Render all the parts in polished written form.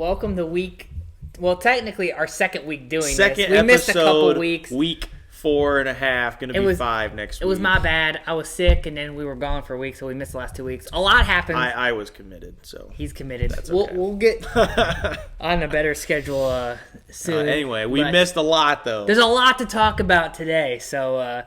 welcome to week. Well, technically, our second week doing Second this. We episode, missed a couple weeks. Week 4.5, going to be 5 next week. It was my bad. I was sick, and then we were gone for a week, so we missed the last 2 weeks. A lot happened. I was committed, so He's committed. That's okay. We'll get on a better schedule soon. Anyway, we but missed a lot, though. There's a lot to talk about today, so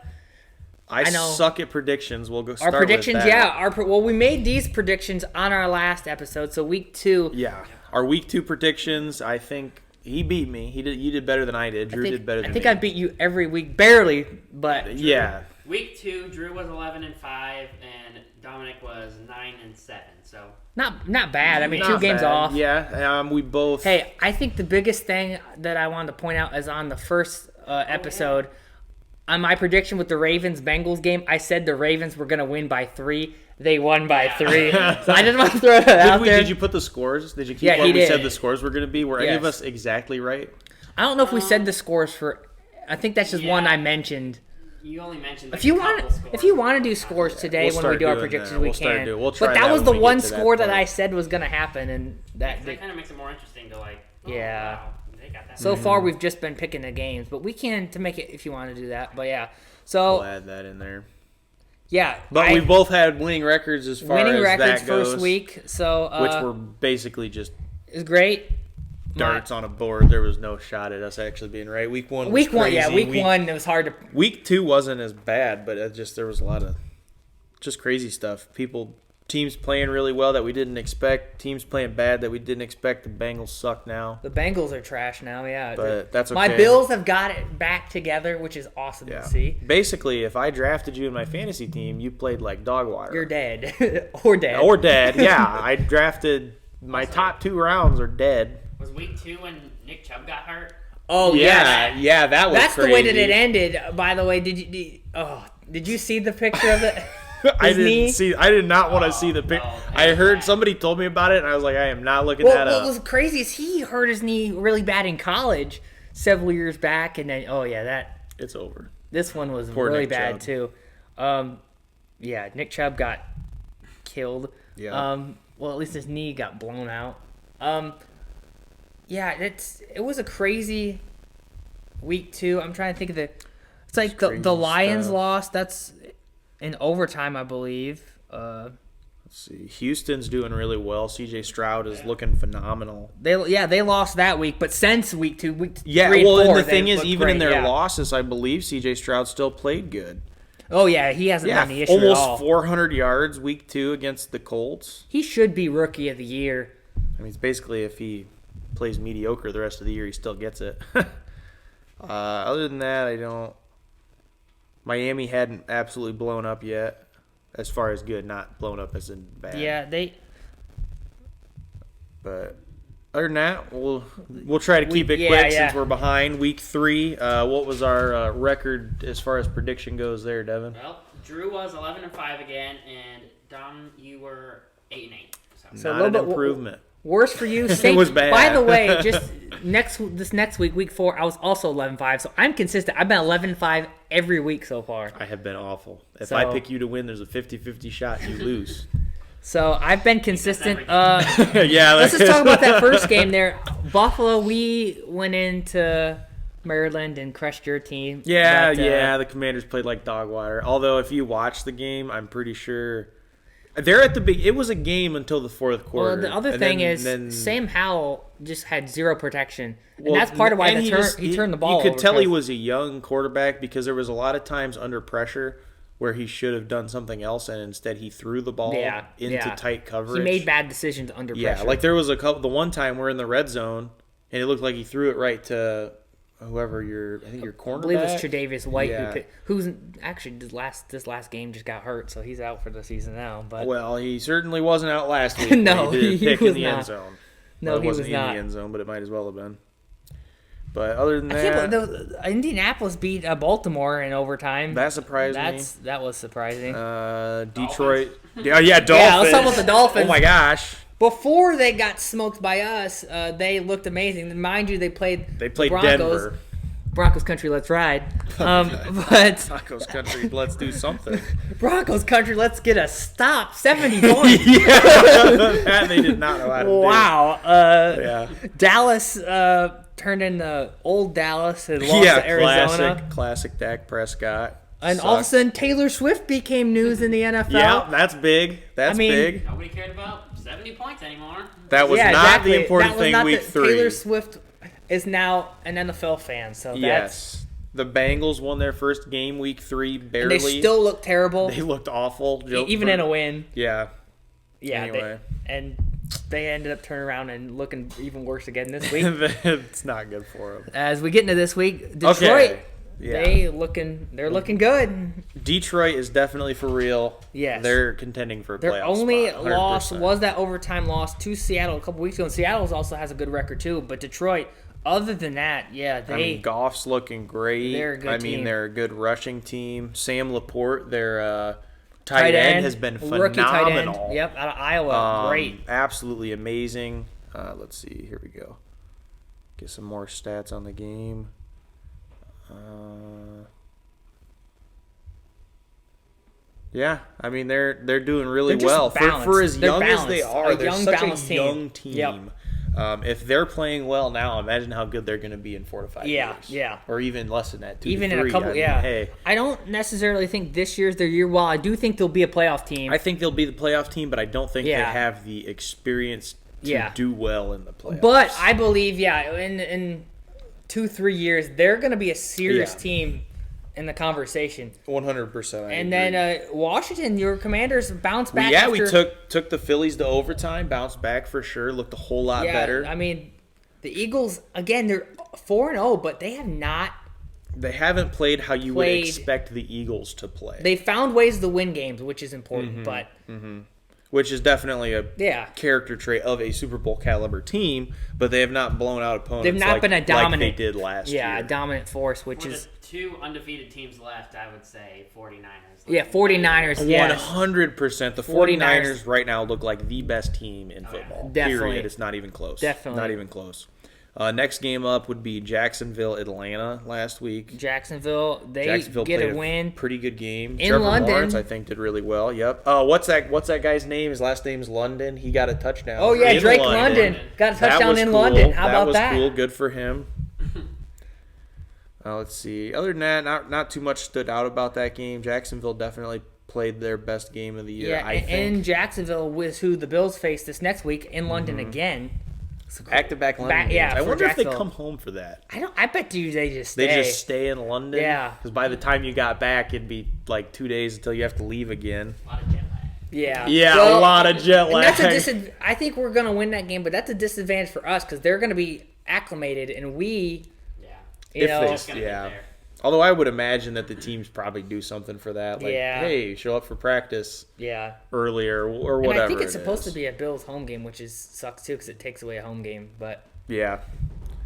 I know. suck at predictions. We'll go start our predictions. with that. Yeah, we made these predictions on our last episode, so week 2. Yeah, our week 2 predictions. I think he beat me. You did better than I did. Drew did better than me. I think I beat you every week, barely, but yeah. Week 2, Drew was 11-5, and Dominic was 9-7. So not bad. I mean, Not 2 games bad. off. Yeah, we both. Hey, I think the biggest thing that I wanted to point out is on the first episode, on my prediction with the Ravens-Bengals game, I said the Ravens were going to win by 3. They won by 3. So I just want to throw that out there. Did you put the scores? Did you keep Yeah, what he we did. said the scores were going to be? Were any of Yes. us exactly right? I don't know if we said the scores for. I think that's just one I mentioned. you only mentioned If you want to do scores today We'll when we start do our doing predictions, that. we We'll start can. doing- we'll try but that that was when the we get one to that score that point. I said was going to happen, and That kind of makes it more interesting to Yeah. Wow, they got that. So far, we've just been picking the games, but we can to make it if you want to do that. But yeah, so We'll add that in there. yeah, But we both had winning records as far winning as records that goes, first week, so which were basically just it's great. darts on a board. There was no shot at us actually being right. Week 1 was Week one, yeah, crazy. week 1 it was hard to. Week 2 wasn't as bad, but there was a lot of just crazy stuff. Teams playing really well that we didn't expect. Teams playing bad that we didn't expect. The Bengals suck now. The Bengals are trash now, yeah. But that's My okay. Bills have got it back together, which is awesome Yeah. to see. Basically, if I drafted you in my fantasy team, you played like dog water. You're dead or dead. Or dead. Yeah, I drafted my top 2 rounds are dead. Was week 2 when Nick Chubb got hurt? Oh yes. yeah, that was That's crazy. the way that it ended. By the way, did you see the picture of it? I His knee? didn't see. I did not want to see the pic. no, I that's heard bad. somebody told me about it, and I was like, I am not looking Well, that what up. was crazy is he hurt his knee really bad in college several years back, and then It's over. this one was Poor really Nick bad Chubb. too. Yeah, Nick Chubb got killed. Yeah. Well, at least his knee got blown out. Yeah, it was a crazy week 2. I'm trying to think of the. It's like crazy the Lions stuff. lost. That's in overtime, I believe. Let's see. Houston's doing really well. C.J. Stroud is looking phenomenal. They lost that week, but since week 2, week Yeah, 3 and well, 4, and the they thing is, looked even in great, their yeah. losses, I believe C.J. Stroud still played good. Oh yeah, he hasn't Yeah, been the issue at all. almost 400 yards week 2 against the Colts. He should be rookie of the year. I mean, it's basically if he plays mediocre the rest of the year, he still gets it. Other than that, I don't. Miami hadn't absolutely blown up yet, as far as good, not blown up as in bad. Yeah, But other than that, we'll try to keep it yeah, quick yeah. since we're behind. Week 3, what was our record as far as prediction goes there, Devin? Well, Drew was 11-5 again, and Dom, you were 8-8. So a Not little an bit improvement. worse for you. It was bad. By the way, just this next week, week 4, I was also 11-5, so I'm consistent. I've been 11-5 every week so far. I have been awful. If So- I pick you to win, there's a 50-50 shot you lose. So I've been consistent. Yeah, Let's just talk about that first game there. Buffalo, we went into Maryland and crushed your team. Yeah, But, the Commanders played like dog water. Although if you watch the game, I'm pretty sure they're at the big. It was a game until the fourth quarter. Well, the other And thing then- is Sam Howell just had zero protection, and well, that's part of why and he turned the ball. You could over tell he because- was a young quarterback because there was a lot of times under pressure where he should have done something else, and instead he threw the ball into tight coverage. He made bad decisions under pressure. Yeah, like there was a couple. The one time we're in the red zone, and it looked like he threw it right to whoever I think your cornerback. I believe it was Tre'Davious White Yeah. who's actually this last game just got hurt, so he's out for the season now. But Well, he certainly wasn't out last week. No, when he did a he pick was in the not. end zone. No, Well, it he wasn't was in not. the end zone, but it might as well have been. But other than I can't that, believe Indianapolis beat Baltimore in overtime. that surprised That was surprising. me. Detroit. Yeah, Dolphins. Yeah, let's talk about the Dolphins. Oh my gosh, Before they got smoked by us, they looked amazing. Mind you, they played they played the Broncos. Denver. Broncos country, let's ride. But Broncos country, let's do something. Broncos country, let's get a stop. 70 points. That they did not know how to do. Wow. Yeah. Dallas turned into old Dallas and lost to Arizona. Classic Dak Prescott. And all of a sudden, Taylor Swift became news in the NFL. Yeah, that's big. That's big. Nobody cared about 70 points anymore. That was not exactly. the important That was thing not week 3. Taylor Swift is now an NFL fan, so that's... Yes. The Bengals won their first game week 3 barely. And they still look terrible, They looked awful. even in a win. Yeah. Yeah, Anyway. they ended up turning around and looking even worse again this week. It's not good for them. As we get into this week, Detroit, Okay. Yeah. they're looking good. Detroit is definitely for real. Yes. They're contending for a Their playoff only spot, loss 100%. was that overtime loss to Seattle a couple weeks ago. And Seattle also has a good record too, but Detroit, other than that, Goff's looking great. They're a good team. They're a good rushing team. Sam Laporte, their tight end, has been rookie tight end. phenomenal. Yep, out of Iowa, great. Absolutely amazing. Let's see. Here we go. Get some more stats on the game. Yeah, I mean they're doing really They're just well balanced. for as They're young as they balanced. are. A They're young, such balanced a young team. team. Yep. If they're playing well now, imagine how good they're going to be in 4 to 5 years. Yeah. Or even less than that. 2 Even to in 3. a couple, I mean, yeah. Hey, I don't necessarily think this year's their year. While I do think they'll be a playoff team. I think they'll be the playoff team, but I don't think Yeah. they have the experience to Yeah. do well in the playoffs. But I believe, in 2-3 years, they're going to be a serious Yeah. team in the conversation. 100%. And then Washington, your Commanders bounced back. we after, took the Phillies to overtime, bounced back for sure, looked a whole lot better. I mean, the Eagles again. They're 4-0, but they have not. They haven't played how you would Played- expect the Eagles to play. They found ways to win games, which is important. Mm-hmm. But which is definitely a yeah, character trait of a Super Bowl caliber team, but they have not blown out opponents. They've not like, been a dominant. like they did last year. a dominant force, which For is the 2 undefeated teams left, I would say 49ers. 49ers. Yes. 100%. The 49ers. 49ers right now look like the best team in football. Definitely. Period. It's not even close. Definitely. Not even close. Next game up would be Jacksonville, Atlanta last week. Jacksonville. They Jacksonville get played a win. Pretty good game. In Trevor London. Lawrence, I think, did really well. Yep. What's that guy's name? His last name's London. He got a touchdown. Oh yeah, in Drake London got a That touchdown was in cool. London. How about was that? cool. Good for him. Let's see. Other than that, not too much stood out about that game. Jacksonville definitely played their best game of the year. Yeah, I think. and Jacksonville was who the Bills face this next week in London Mm-hmm. again. Back-to-back London yeah, games. I for wonder if they Jacksonville. come home for that. I bet you they just stay. They just stay in London. Yeah. Because by the time you got back, it'd be like 2 days until you have to leave again. A lot of jet lag. Yeah. Yeah, Well, a lot of jet lag. And that's I think we're gonna win that game, but that's a disadvantage for us because they're gonna be acclimated, and we, Yeah. you If know, they- Just gonna Yeah. get there. Although I would imagine that the teams probably do something for that. Like, Yeah. hey, show up for practice yeah. earlier or And whatever. I think it's it supposed to is. be a Bills home game, which sucks too because it takes away a home game. But Yeah.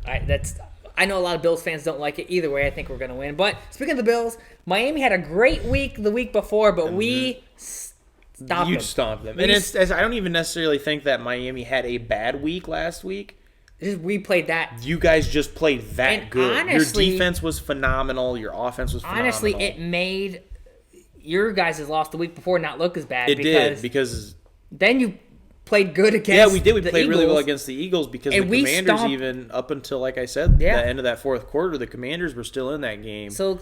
I know a lot of Bills fans don't like it either way. I think we're gonna win. But speaking of the Bills, Miami had a great week the week before, but we stopped You them. stomped them. We And I don't even necessarily think that Miami had a bad week last week. We played that. You guys just played that And good. honestly- Your defense was phenomenal. Your offense was phenomenal. Honestly, it made your guys' loss the week before not look as bad. It did because then you played good against. yeah, we did. We the played really well Eagles. against the Eagles because And the we Commanders, stomped- even up until like I said, Yeah. the end of that fourth quarter, the Commanders were still in that game. So,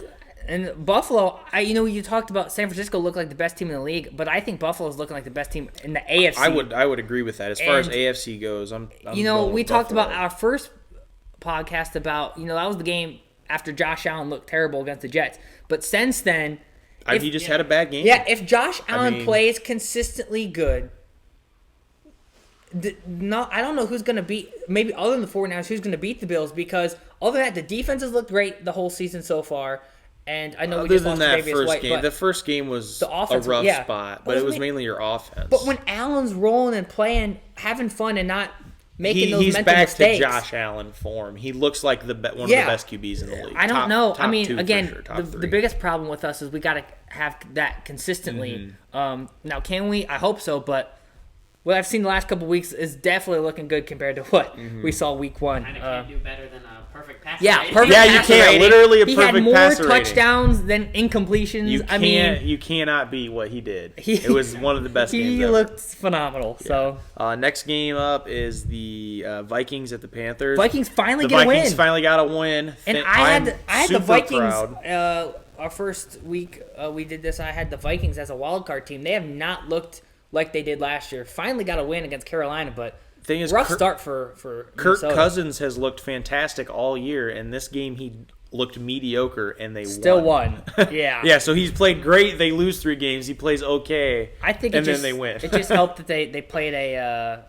and Buffalo, you talked about San Francisco looked like the best team in the league, but I think Buffalo's looking like the best team in the AFC. I would agree with that. As far as And, AFC goes, I'm we going with talked about Buffalo. our first podcast about that was the game after Josh Allen looked terrible against the Jets, but since then, He just had a bad game. yeah, if Josh Allen mean- plays consistently good. I don't know who's going to beat, maybe other than the 49ers, who's going to beat the Bills because other than that, the defenses looked great the whole season so far. And I know we Other just than lost that Tre'Davious first White, game, but, the first game was The offense, a rough yeah. spot, But but it it was was mainly your offense. but when Allen's rolling and playing, having fun and not making those he's mental back mistakes. to Josh Allen form. He looks like one of the Yeah. best QBs in the league. I don't Top- know. top I mean, two for again, sure, top the three. biggest problem with us is we got to have that consistently. Mm-hmm. Now, can we? I hope so, but what I've seen the last couple weeks is definitely looking good compared to what we saw week 1. Kind of can't do better than a perfect pass. Yeah, rating. perfect. Yeah, you passer can't. rating. Literally a he perfect had more passer rating. touchdowns than incompletions. You cannot beat what he did. He- It was one of the best games he ever. looked phenomenal. So Next game up is the Vikings at the Panthers. Vikings finally The get a win. Vikings finally got a win. And I'm I had the super Vikings. proud. Our first week we did this. I had the Vikings as a wild card team. They have not looked like they did last year. Finally got a win against Carolina, but Thing is, rough Kirk- start for Kirk Minnesota. Cousins has looked fantastic all year, and this game he looked mediocre, and they Still won. Yeah. Yeah, so he's played great. They lose 3 games. He plays okay. I think and it just, then they win. It just helped that they played a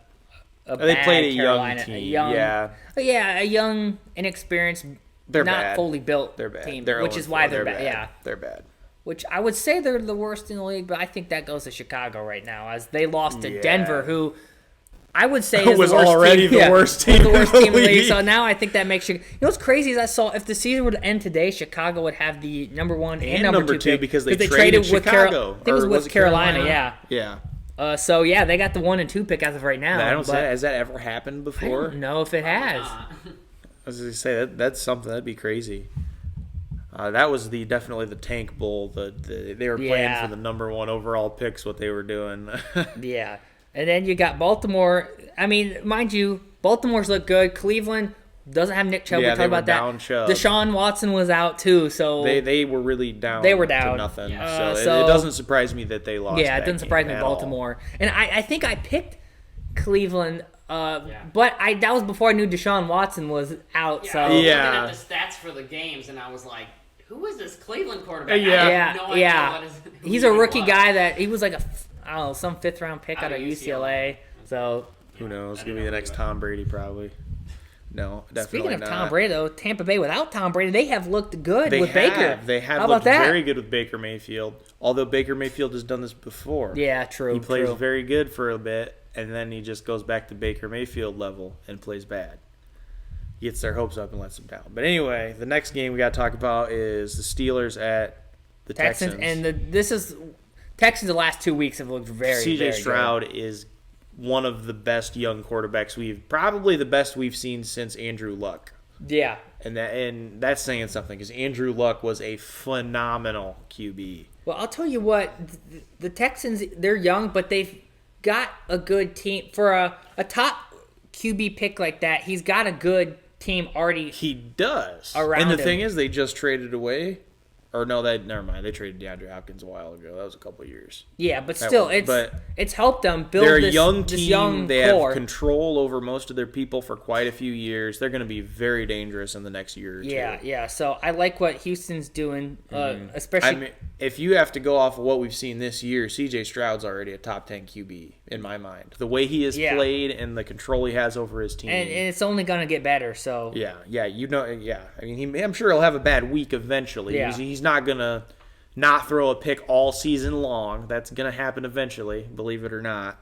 They bad played a young Carolina, team. Yeah. a young, inexperienced, They're not bad. fully built They're bad. team, They're which 0-4. is why they're bad. Yeah, They're bad. which I would say they're the worst in the league, but I think that goes to Chicago right now as they lost to Yeah. Denver, who I would say is Was the worst already team. the worst was team the worst in the team in the league. league. So now I think that makes you. You know what's crazy is I saw if the season would end today, Chicago would have the number 1 and number 2 pick because they traded traded with Chicago. I think it was Or with it Carolina. Yeah. Yeah. So yeah, they got the 1 and 2 pick as of right now. I don't but say, has that ever happened I before? don't know if it has. Uh, I was going to say that's something that'd be crazy. That was definitely the tank bowl. They were playing Yeah. for the number 1 overall picks. What they were doing. Yeah. And then you got Baltimore. I mean, mind you, Baltimore's look good. Cleveland doesn't have Nick Chubb. Yeah, we they talked were about that. down Chubb. Deshaun Watson was out too, so they were really down. They were down. to nothing. Yeah. So it doesn't surprise me that they lost. yeah, it that doesn't surprise me game at all. Baltimore. And I think I picked Cleveland, Yeah. but that was before I knew Deshaun Watson was out. yeah, So I was Yeah. looking at the stats for the games, and I was like, "Who is this Cleveland quarterback?" Yeah. I yeah, have no idea yeah. what is, who He's he a rookie was. guy that he was like I don't know, some 5th round pick out of UCLA. UCLA. So Who knows? I Give didn't me know the who next he was. Tom Brady, probably. No, definitely speaking of not. Tom Brady, though, Tampa Bay without Tom Brady, they have looked good They with Baker. They have How looked about that? very good with Baker Mayfield. Although Baker Mayfield has done this before. Yeah, true. He plays true. very good for a bit, and then he just goes back to Baker Mayfield level and plays bad. Gets their hopes up and lets them down. But anyway, the next game we got to talk about is the Steelers at the Texans. And Texans the last 2 weeks have looked very, CJ very Stroud is one of the best young quarterbacks probably the best we've seen since Andrew Luck. good. Yeah. And that's saying something because Andrew Luck was a phenomenal QB. Well, I'll tell you what, the Texans, they're young, but they've got a good team. For a top QB pick like that, he's got a good team already. He does. Around and the him. thing is, they just traded away. Or no, never mind. They traded DeAndre Hopkins a while ago. That was a couple of years. Yeah, but That still, one, but it's helped them build They're a this young this team. young They core. have control over most of their people for quite a few years. They're going to be very dangerous in the next year or two. Yeah. So I like what Houston's doing, especially. I mean, if you have to go off of what we've seen this year, CJ Stroud's already a top 10 QB in my mind. The way he has Yeah. played and the control he has over his team. and it's only going to get better. So Yeah. I mean, I'm sure he'll have a bad week eventually. Yeah. He's not gonna not throw a pick all season long. That's gonna happen eventually, believe it or not.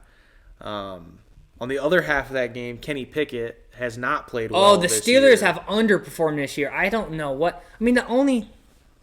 On the other half of that game, Kenny Pickett has not played well. Oh, the this Steelers year. have underperformed this year. I don't know what. I mean,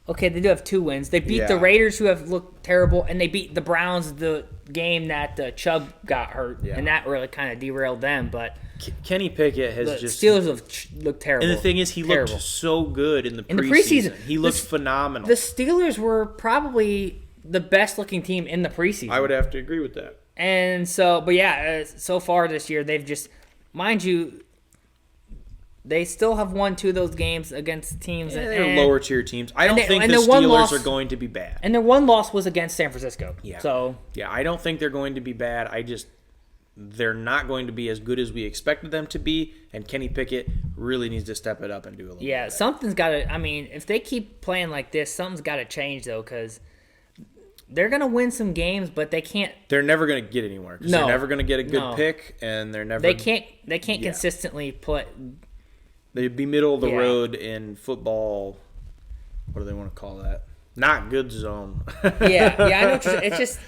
okay, they do have 2 wins. They beat the Yeah. Raiders, who have looked terrible, and they beat the Browns the game that Chubb got hurt, Yeah. and that really kind of derailed them. But Kenny Pickett has the just Steelers have looked terrible. And the thing is, he Terrible. looked so good in the In the preseason. preseason. He looked The- phenomenal. The Steelers were probably the best looking team in the preseason. I would have to agree with that. And so, but yeah, so far this year, they've just, mind you, they still have won 2 of those games against teams. Yeah, and, they're lower tier teams. I don't they- think and the their one Steelers loss- are going to be bad. And their one loss was against San Francisco. Yeah. So, Yeah, I don't think they're going to be bad. They're not going to be as good as we expected them to be, and Kenny Pickett really needs to step it up and do a little yeah, bit. something's got to, I mean, if they keep playing like this, something's got to change, though, because they're going to win some games, but they can't, They're never going to get anywhere because No. they're never going to get a good No. pick, and they're never. they can't Yeah. consistently play. They'd be middle of the Yeah. road in football. What do they want to call that? Not good zone. Yeah, I know. It's just,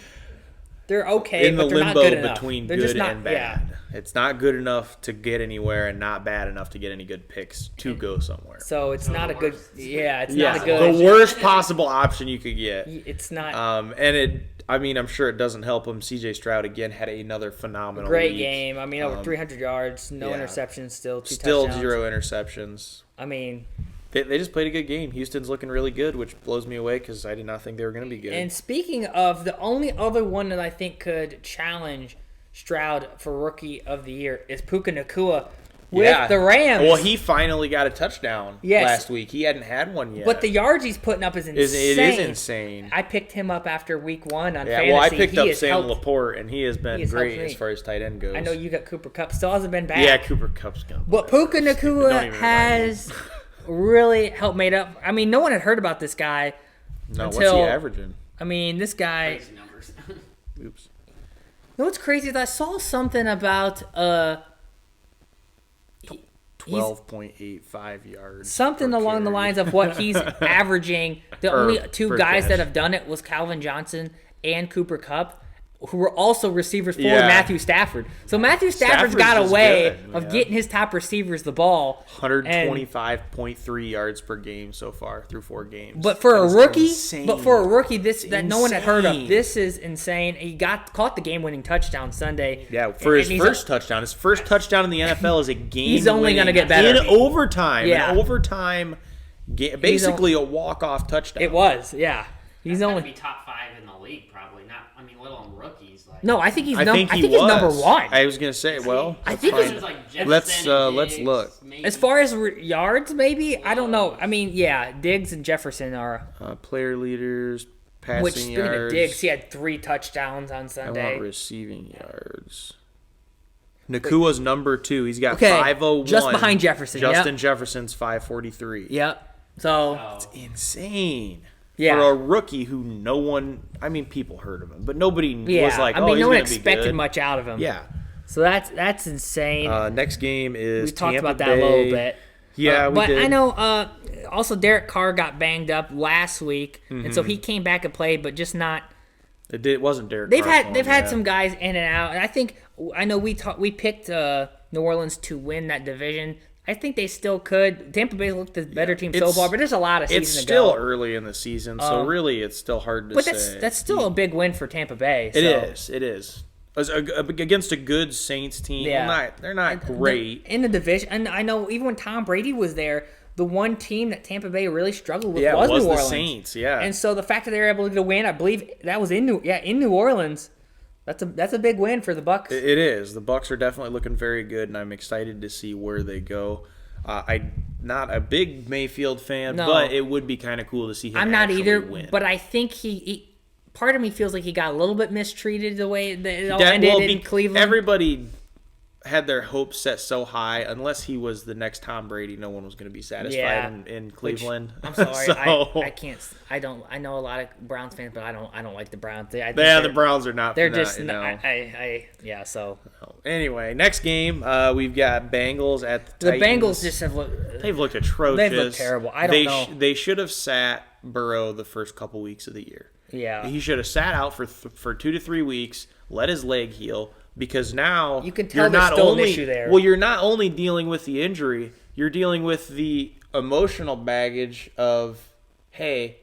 They're okay, in the but they're not limbo good enough. between They're good just not, and bad. It's not good enough to get anywhere and not bad enough to get any good picks to go somewhere. So it's So not the a good. worst. Yeah, it's Yeah, not a good. the worst possible option you could get. It's not And I'm sure it doesn't help him. C.J. Stroud again had another phenomenal great week. game. I mean, over 300 yards, no yeah. interceptions, still two Still touchdowns. 0 interceptions. I mean, They just played a good game. Houston's looking really good, which blows me away because I did not think they were going to be good. and speaking of, the only other one that I think could challenge Stroud for Rookie of the Year is Puka Nacua with the Rams. Well, he finally got a touchdown Yes. last week. He hadn't had one yet. But the yards he's putting up is insane. It is insane. I picked him up after week 1 on Yeah, fantasy. well, I picked He up has Sam helped- Laporte, and he has been has great helped me. as far as tight end goes. I know you got Cooper Kupp. Still hasn't been bad. Yeah, Cooper Kupp's going. But Puka Don't Nacua even remind has really helped made up. I mean, no one had heard about this guy. No, what's until- he averaging? I mean, this guy. Crazy numbers. Oops. You know what's crazy is I saw something about 12.85 yards. something per along the carry. lines of what he's averaging. The Per- only two per guys catch. that have done it was Calvin Johnson and Cooper Kupp, who were also receivers for Yeah. Matthew Stafford. So Matthew Stafford's Stafford's got a just way good, of yeah. getting his top receivers the ball. 125.3 yards per game so far through 4 games. But for That a is rookie, insane. that no one had heard of, insane. this is insane. He caught the game-winning touchdown Sunday. Yeah, for his And he's- first touchdown. His first touchdown in the NFL is a game. He's only gonna get better. in overtime. Yeah. An overtime, basically a walk-off touchdown. It was, yeah. He's He's only only be top 5 in the league, probably. Not, I mean, let alone rookies. Like, no. I think he's I think he's number was. 1. I was gonna say, well, I that's think fine. he's- There's like Let's, Jefferson and let's Diggs, look. maybe. As far as yards, maybe I don't know. I mean, yeah, Diggs and Jefferson are. Player leaders, passing Which speaking yards. of Diggs, he had 3 touchdowns on I Sunday. want receiving yards. Nakua's number 2. He's got Okay, 501. just behind Jefferson, yep. Justin Jefferson's 543. Yep. So So, Insane. Yeah. For a rookie who no one, people heard of him, but nobody yeah, was like, I oh, mean, he's no one gonna be expected good. much out of him. Yeah. So that's insane. Next game is we talked Tampa about that Bay. a little bit. Yeah, we but did. I know. Also, Derek Carr got banged up last week, and so he Mm-hmm. came back and played, but just not. It wasn't Derek. They've Carr had for they've him, had yeah. some guys in and out, and I know we picked New Orleans to win that division. I think they still could. Tampa Bay looked the better team so It's- far, but there's a lot of season It's to still go. early in the season, so really it's still hard to But say. that's still a big win for Tampa Bay. So. It is. It is. Against a good Saints team. Yeah. Well, they're not great. in the division. And I know even when Tom Brady was there, the one team that Tampa Bay really struggled with Yeah, was it was New the Orleans. Saints. Yeah. And so the fact that they were able to get a win, I believe that was in New Orleans. That's a big win for the Bucks. It is. The Bucks are definitely looking very good, and I'm excited to see where they go. I'm not a big Mayfield fan, No. but it would be kind of cool to see him. I'm not actually either, win. but I think he part of me feels like he got a little bit mistreated the way that it all ended in Cleveland. Everybody had their hopes set so high. Unless he was the next Tom Brady, no one was going to be satisfied Yeah. in Cleveland. I'm sorry, So- I can't. I don't. I know a lot of Browns fans, but I don't like the Browns. I think Yeah, the they're- Browns are not. They're not, just. you know. Yeah. So Anyway, next game, we've got Bengals at the Titans. Bengals just have looked. They've looked atrocious. They've looked terrible. I don't know. They should have sat Burrow the first couple weeks of the year. Yeah. He should have sat out for 2 to 3 weeks, let his leg heal, because now You can tell you're there's not still an only issue there. well, you're not only dealing with the injury, you're dealing with the emotional baggage of, hey,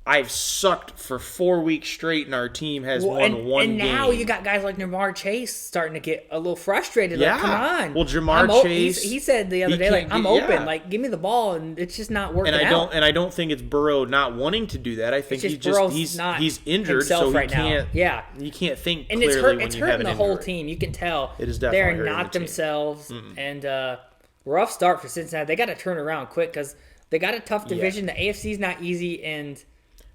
I've sucked for 4 weeks straight, and our team has won one and game. now you got guys like Jamar Chase starting to get a little frustrated. Yeah. Like, come on. Well, Jamar Chase, he said the other he day, like, can't I'm get- open. yeah. Like, give me the ball, and it's just not working and out. I don't think it's Burrow not wanting to do that. I think It's he's just Burrow's he's not injured, himself so he right now. can't. Yeah. you can't think And clearly it's when you have hurting an the whole injury. team. You can tell It is definitely they're hurting not the team. themselves. And rough start for Cincinnati. They got to turn around quick because they got a tough division. The AFC is not easy, and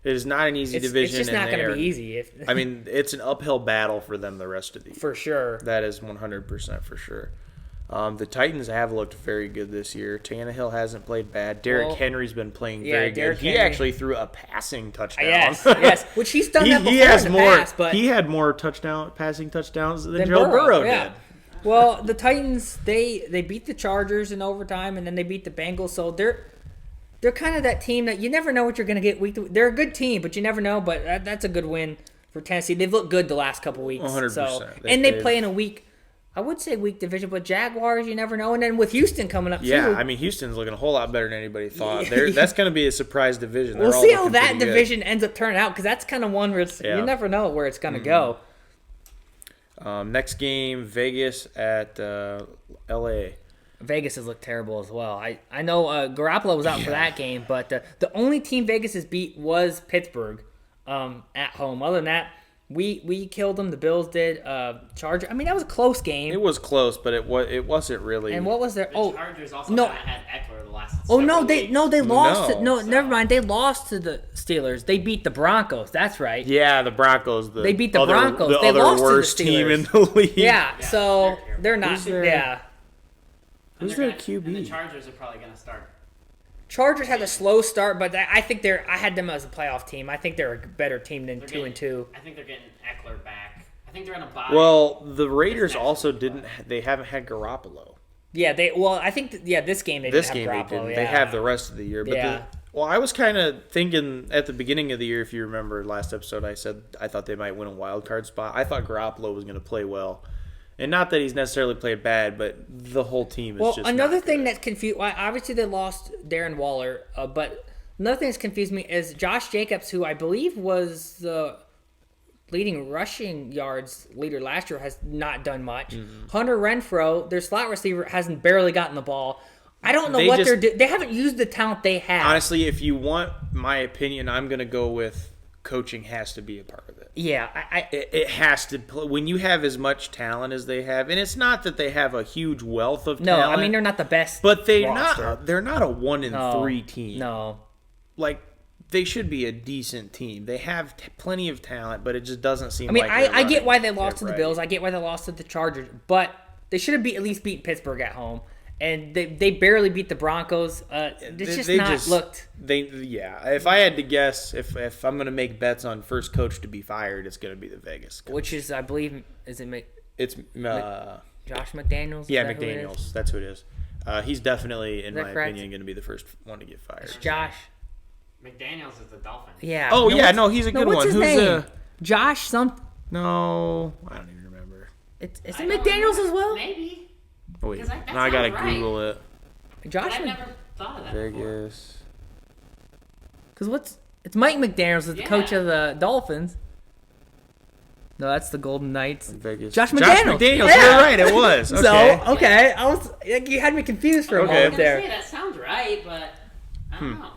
It is not an easy it's division. just not and going to they be are- easy. I mean, it's an uphill battle for them the rest of the year. for sure. That is 100% for sure. The Titans have looked very good this year. Tannehill hasn't played bad. Derrick Well, Henry's been playing yeah, very Derrick good. He Henry. actually threw a passing touchdown. Yes, which he's done that before he has in the more. past, but he had more passing touchdowns than than Joe Burrow yeah. did. Well, the Titans they beat the Chargers in overtime, and then they beat the Bengals. So they're kind of that team that you never know what you're going to get week to week. They're a good team, but you never know. But that's a good win for Tennessee. They've looked good the last couple weeks. 100%. So, and they play in a weak, I would say weak division, but Jaguars, you never know. And then with Houston coming up Yeah, too. I mean, Houston's looking a whole lot better than anybody thought. That's going to be a surprise division. We'll They're all see how looking that pretty good. division ends up turning out because that's kind of one where it's, Yeah. you never know where it's going to go. Next game, Vegas at L.A. Vegas has looked terrible as well. I know Garoppolo was out for that game, but the only team Vegas has beat was Pittsburgh at home. Other than that, we killed them. The Bills did. Charger. I mean, that was a close game. It was close, but it wasn't really. And what was their? The Oh, Chargers also no. haven't had Eckler the last. oh no, several they weeks. no they lost. No. Never mind. They lost to the Steelers. They beat the Broncos. That's right. Yeah, the Broncos. They beat the other, Broncos. The They other lost to the worst team in Steelers. the league. Yeah. Yeah, So they're they're not. Who's their- Yeah. And Who's they're their gonna- And the QB? Chargers are probably going to start. Chargers had a slow start, but I think I had them as a playoff team. I think they're a better team than They're 2-2. I think they're getting Eckler back. I think they're going to buy. Well, the Raiders next also week, didn't. They haven't had Garoppolo. Yeah, I think this game they This didn't game have they Garoppolo. didn't. Yeah. They have the rest of the year. But Yeah. well, I was kind of thinking at the beginning of the year, if you remember last episode, I said I thought they might win a wild card spot. I thought Garoppolo was going to play well, and not that he's necessarily played bad, but the whole team is Well, just another not thing good. that's confused. Well, obviously, they lost Darren Waller, but another thing that's confused me is Josh Jacobs, who I believe was the leading rushing yards leader last year, has not done much. Mm-hmm. Hunter Renfro, their slot receiver, hasn't barely gotten the ball. I don't know They what just- they're doing. They haven't used the talent they have. Honestly, if you want my opinion, I'm going to go with coaching has to be a part of it. Yeah, It has to play when you have as much talent as they have, and it's not that they have a huge wealth of no, talent. I mean they're not the best, but roster. they're not a 1-3 No, team. No, Like they should be a decent team. They have plenty of talent, but it just doesn't seem. I mean, like I get why they they're lost to the ready. Bills. I get why they lost to the Chargers, but they should have at least beat Pittsburgh at home, and they barely beat the Broncos. It's just They not looked. If I had to guess, if I'm gonna make bets on first coach to be fired, it's gonna be the Vegas coach. Which is, I believe, is it It's Josh McDaniels? Is yeah, that who it is? McDaniels. That's who it is. He's definitely, in that my correct? opinion, going to be the first one to get fired. Josh. McDaniels is the Dolphins. Yeah. Oh, yeah, what's- no, he's a good what's one. His Who's name? Josh something. No, I don't even remember. Is I it don't McDaniels know. as well? Maybe. Oh, wait, Because that now I gotta sounds right. Google it. Josh. But I've never thought of that before. Vegas. Because it's Mike McDaniels, is the coach Yeah. of the Dolphins. No, that's the Golden Knights. Vegas. Josh McDaniels. Yeah. Yeah. You're right. It was. Okay. So okay, I was you had me confused for a Okay. I was moment gonna there. say that sounds right, but I don't know.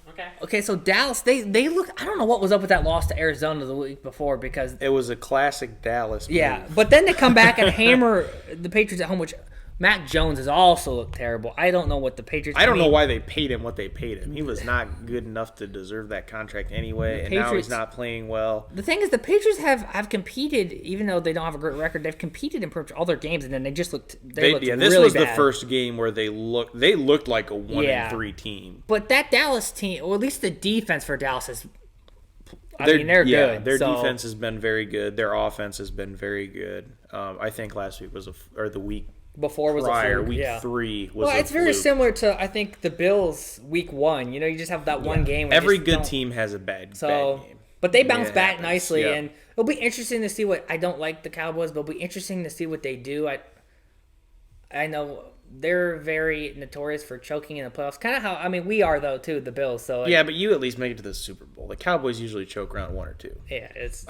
Okay. Okay, so Dallas, they look. I don't know what was up with that loss to Arizona the week before because It was a classic Dallas. yeah, move. but then they come back and hammer the Patriots at home, which Mac Jones has also looked terrible. I don't know what the Patriots. I don't know mean, why they paid him what they paid him. He was not good enough to deserve that contract anyway, The and now Patriots- he's not playing well. The thing is, the Patriots have competed, even though they don't have a great record. They've competed in pretty much all their games, and then they just looked. They looked This really was the bad. first game where they looked like a 1-3 team. But that Dallas team, or at least the defense for Dallas is. I Their- mean, they're yeah, good. Their so- defense has been very good. Their offense has been very good. I think last week was or the week before was prior, a fluke, week yeah. 3 was. Well, a it's very fluke. similar to I think the Bills week 1. You know, you just have that one game. Where you Every just good don't- team has a bad So, game. but they bounce It back happens, nicely, yeah. and it'll be interesting to see what. I don't like the Cowboys, but it'll be interesting to see what they do. I know they're very notorious for choking in the playoffs. Kind of how we are though too. The Bills. So Yeah, but you at least make it to the Super Bowl. The Cowboys usually choke round 1 or 2. yeah, it's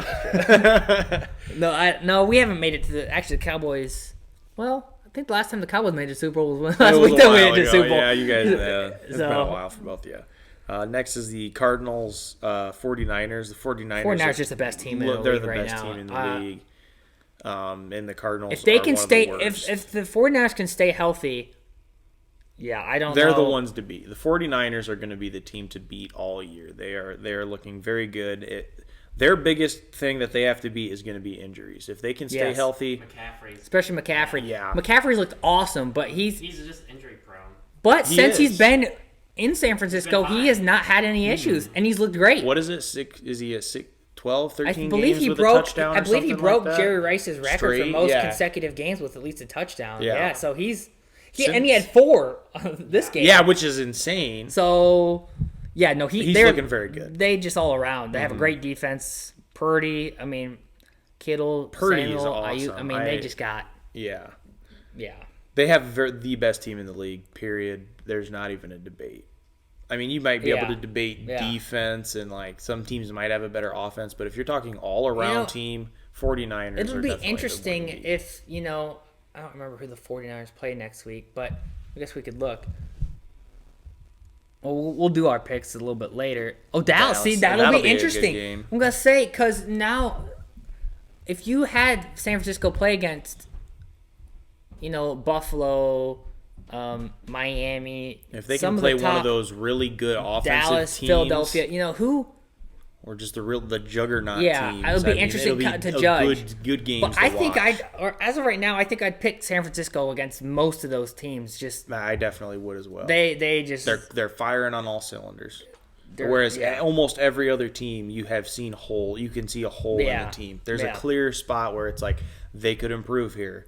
no. We haven't made it to the actually the Cowboys. Well, I think the last time the Cowboys made the Super Bowl was last It was week a that we while made the ago. Super Bowl. Yeah, you guys. It's been a So- while for both. Yeah. Next is the Cardinals, 49ers. The 49ers. 49ers are are just the best team in the They're league the right best now. team in the league. And the Cardinals. If they are can one of stay, the worst. if the 49ers can stay healthy, yeah, I don't know. They're the ones to beat. The 49ers are going to be the team to beat all year. They are looking very good. Their biggest thing that they have to beat is going to be injuries. If they can stay Yes. healthy, McCaffrey's Especially McCaffrey. Yeah. McCaffrey's looked awesome, but he's just injury prone. but He since is. he's been in San Francisco, fine. he has not had any issues, and he's looked great. what is it? Is he at 12, 13 I believe games he with broke. a touchdown I or believe he something broke like that? Jerry Rice's record for Straight, most yeah. consecutive games with at least a touchdown. Yeah. Yeah, so he Since- had 4 this game. Yeah, which is insane. So yeah, no, He's they're looking very good. They just all around. They have a great defense. Purdy. I mean, Kittle, Purdy is Samuel, Ayuk. awesome. I mean, they just got Yeah. yeah. They have the best team in the league, period. There's not even a debate. I mean, you might be able to debate defense, and like some teams might have a better offense, but if you're talking all-around team, 49ers It are would be definitely interesting the winning if, I don't remember who the 49ers play next week, but I guess we could look. Well, we'll do our picks a little bit later. Oh, Dallas. See, that'll be be a good interesting. game. I'm going to say, because now, if you had San Francisco play against, Buffalo, Miami. If they some can play of the one top, of those really good offensive Dallas, teams, Philadelphia, who? or just the juggernaut Yeah, teams. it would be interesting it'll be to a judge. Good games. But to I think watch. as of right now, I think I'd pick San Francisco against most of those teams. Just I definitely would as well. they just They're firing on all cylinders. they're- Whereas yeah. almost every other team, you can see a hole in Yeah. the team. There's Yeah. a clear spot where it's like they could improve here.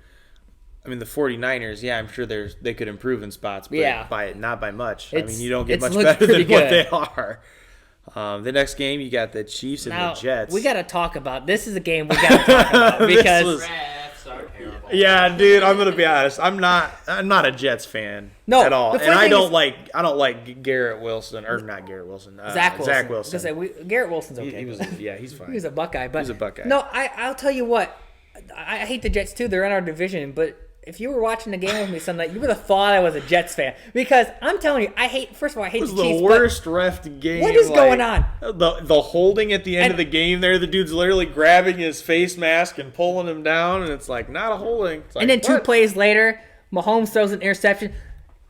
I mean, the 49ers, yeah, I'm sure they could improve in spots, but Yeah. not by much. I It's- mean, you don't get it's much looked better pretty than what good. they are. The next game, you got the Chiefs and now the Jets. we got to talk about. This is a game we got to talk about This because was- Refs are terrible. Yeah, dude, I'm gonna be honest. I'm not a Jets fan No, at all, the and funny I thing don't is- like Garrett Wilson or not Garrett Wilson. Zach Wilson. Zach I was Wilson. gonna say, Garrett Wilson's okay. He was he's fine. He was a Buckeye, but He's a Buckeye. No, I'll tell you what. I hate the Jets too. They're in our division, but if you were watching the game with me Sunday, you would have thought I was a Jets fan because I'm telling you, I hate. First of all, I hate It was the Chiefs. the worst ref game. What is going on? The holding at the end of the game there, the dude's literally grabbing his face mask and pulling him down, and it's like not a holding. It's like, And then two what? plays later, Mahomes throws an interception.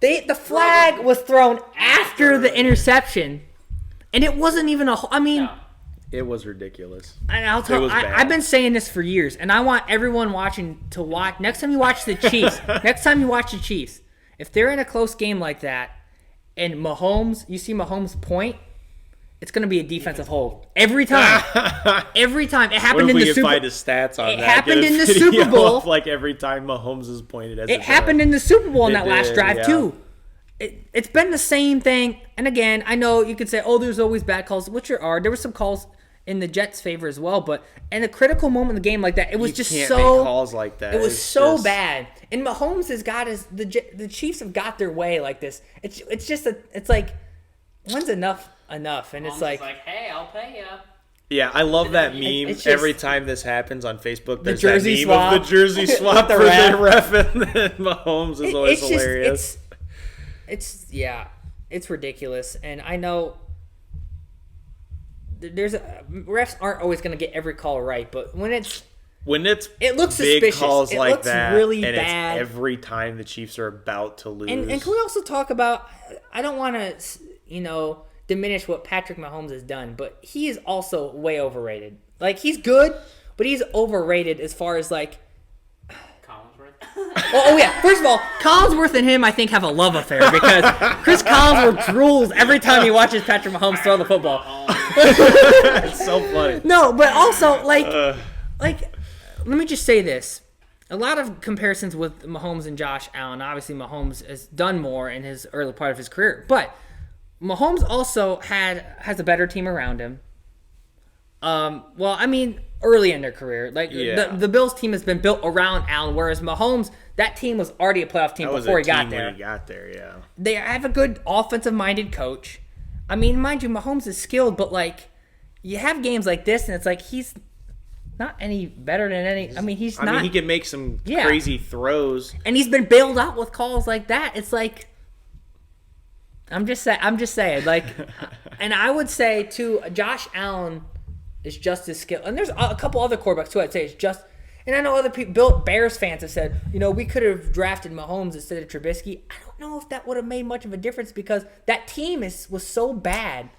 The flag was thrown after the interception, and it wasn't even a. I mean, No. It was ridiculous. and I'll It tell. was bad. I've been saying this for years, and I want everyone watching to watch. Next time you watch the Chiefs, if they're in a close game like that, and you see Mahomes point, it's going to be a defensive hold every time. Every time it What happened if in we the could Super. find his stats on It that? happened Get a in the video Super Bowl. of, like every time Mahomes is pointed as It happened in the Super Bowl in It that last did, drive yeah. too. It's been the same thing. And again, I know you could say, "Oh, there's always bad calls," which there are. There were some calls in the Jets' favor as well, but in a critical moment in the game like that, it was You just can't so make calls like that. It was It's so just- bad. And Mahomes has got the Chiefs have got their way like this. It's just it's like when's enough, and it's Mahomes like. is like, hey, I'll pay you. Yeah, I love that meme. it's just- Every time this happens on Facebook, there's jersey that meme swap of the jersey with swap the for ref. the ref, and then Mahomes is always it's hilarious. It's ridiculous, and I know refs aren't always going to get every call right, but when it looks big suspicious. calls It like looks that, really and bad. it's every time the Chiefs are about to lose. and can we also talk about? I don't want to diminish what Patrick Mahomes has done, but he is also way overrated. Like he's good, but he's overrated as far as like. Collinsworth. Oh yeah! First of all, Collinsworth and him, I think, have a love affair because Chris Collinsworth drools every time he watches Patrick Mahomes throw the football. It's so funny. No, but also like let me just say this: a lot of comparisons with Mahomes and Josh Allen. Obviously, Mahomes has done more in his early part of his career, but Mahomes also has a better team around him. Well, I mean, early in their career, like Yeah. the Bills team has been built around Allen, whereas Mahomes, that team was already a playoff team That was before a he got team there. when he got there, yeah. They have a good offensive-minded coach. I mean, mind you, Mahomes is skilled, but like, you have games like this, and it's like he's not any better than any. I mean, he's I not. mean, he can make some Yeah. crazy throws. And he's been bailed out with calls like that. It's like, I'm just saying, like, and I would say too, Josh Allen is just as skilled. And there's a couple other quarterbacks too. I'd say it's just. And I know other people, Bears fans have said, we could have drafted Mahomes instead of Trubisky. I don't know if that would have made much of a difference because that team was so bad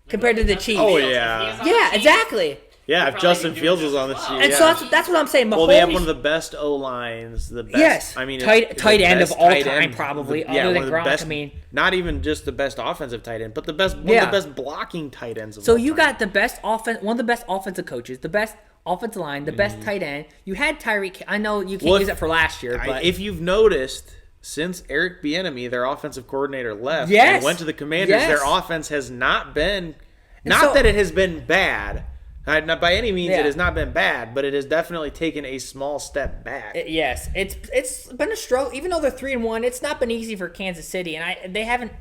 compared to the Chiefs. Oh, Fields, yeah. if he was on the Yeah, Chiefs, exactly. Yeah, if probably Justin do Fields just was on the as Chiefs. well. And yeah. so that's what I'm saying. Mahomes, Well, they have one of the best O lines. The best. Yes. I mean, tight the end of best all tight time, end. probably, Yeah, other one than of the Gronk. best. I mean, not even just the best offensive tight end, but one of Yeah. the best blocking tight ends of so all you time. got the best one of the best offensive coaches, the best offensive line, the best tight end. You had Tyreek. I know you can't Mm-hmm. Well, use it for last year, but if you've noticed, since Eric Bieniemy, their offensive coordinator, left Yes. and went to the Commanders, Yes. their offense has not been. And Not so- that it has been bad. Not by any means, Yeah. it has not been bad, but it has definitely taken a small step back. Yes, it's been a struggle. Even though they're 3-1, it's not been easy for Kansas City, and they haven't.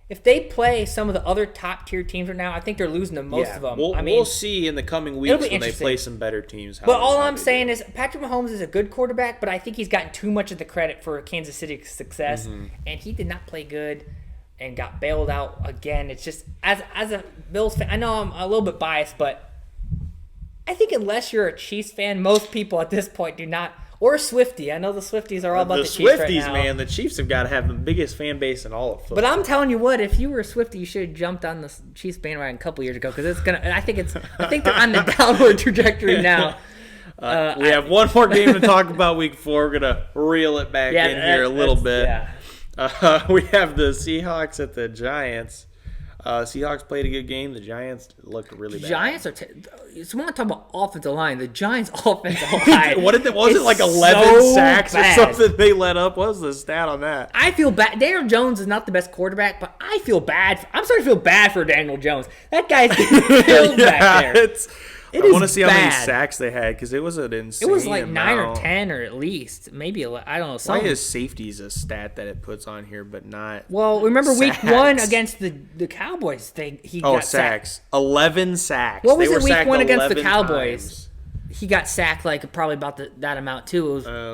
If they play some of the other top tier teams right now, I think they're losing to most of them. We'll see in the coming weeks be when they interesting. play some better teams. But all I'm saying is Patrick Mahomes is a good quarterback, but I think he's gotten too much of the credit for Kansas City's success, and he did not play good and got bailed out again. It's just as a Bills fan, I know I'm a little bit biased, but I think unless you're a Chiefs fan, most people at this point do not. Or a Swiftie. I know the Swifties are all about the Chiefs right Swifties, now. man, the Chiefs have got to have the biggest fan base in all of football. But I'm telling you what, if you were a Swiftie, you should have jumped on the Chiefs bandwagon a couple years ago because it's gonna. I think they're on the downward trajectory now. We have one more game to talk about week 4. We're gonna reel it back in here a little bit. Yeah. We have the Seahawks at the Giants. Seahawks played a good game. The Giants looked really bad. Giants are. So when I talk about offensive line, the Giants' offensive line. Was it like 11 so sacks bad. or something they let up? What was the stat on that? I feel bad. Daniel Jones is not the best quarterback, but I feel bad. I'm starting to feel bad for Daniel Jones. That guy's getting killed back there. I want to is see how many bad. sacks they had because it was an insane It was like amount. 9 or 10 or at least. Maybe, I don't know. Why Something. is safeties a stat that it puts on here, but not? Well, remember week Sacks. 1 against the Cowboys? He got sacked. sacks. 11 sacks. What was They it were week sacked 1 against the 11 Cowboys? times. He got sacked like probably about that amount too.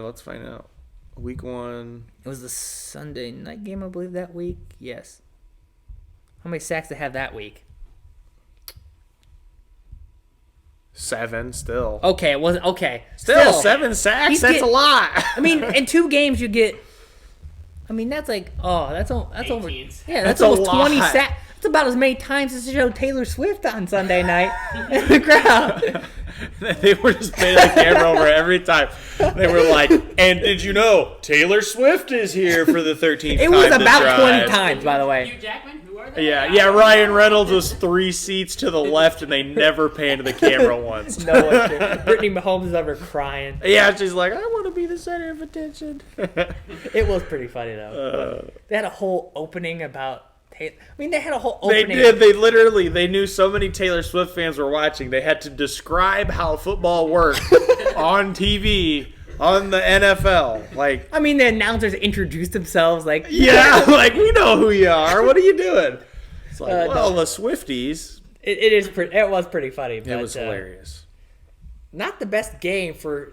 Let's find out. Week 1. It was the Sunday night game, I believe, that week. Yes. How many sacks did they have that week? 7 still. Okay, it wasn't okay. Still 7 sacks. He's That's a getting- lot. I mean, in 2 games you get. I mean, that's like that's over. 18. Yeah, That's that's a almost 20 lot. sacks. That's about as many times as to show Taylor Swift on Sunday night in the crowd. They were just paying the camera over every time. They were like, and did you know Taylor Swift is here for the 13th It time was to about drive. 20 times, by the way. Hugh Jackman, who are they? Yeah, Ryan Reynolds was 3 seats to the left, and they never panned to the camera once. No one did. Brittany Mahomes is ever crying. Yeah, she's like, I want to be the center of attention. It was pretty funny though. They had a whole opening about. I mean, they had a whole They opening. did. They knew so many Taylor Swift fans were watching. They had to describe how football worked on TV on the NFL. Like, I mean, the announcers introduced themselves like, yeah, like we know who you are. What are you doing? It's like, well, no. the Swifties. It was pretty funny. But, It was hilarious. Not the best game for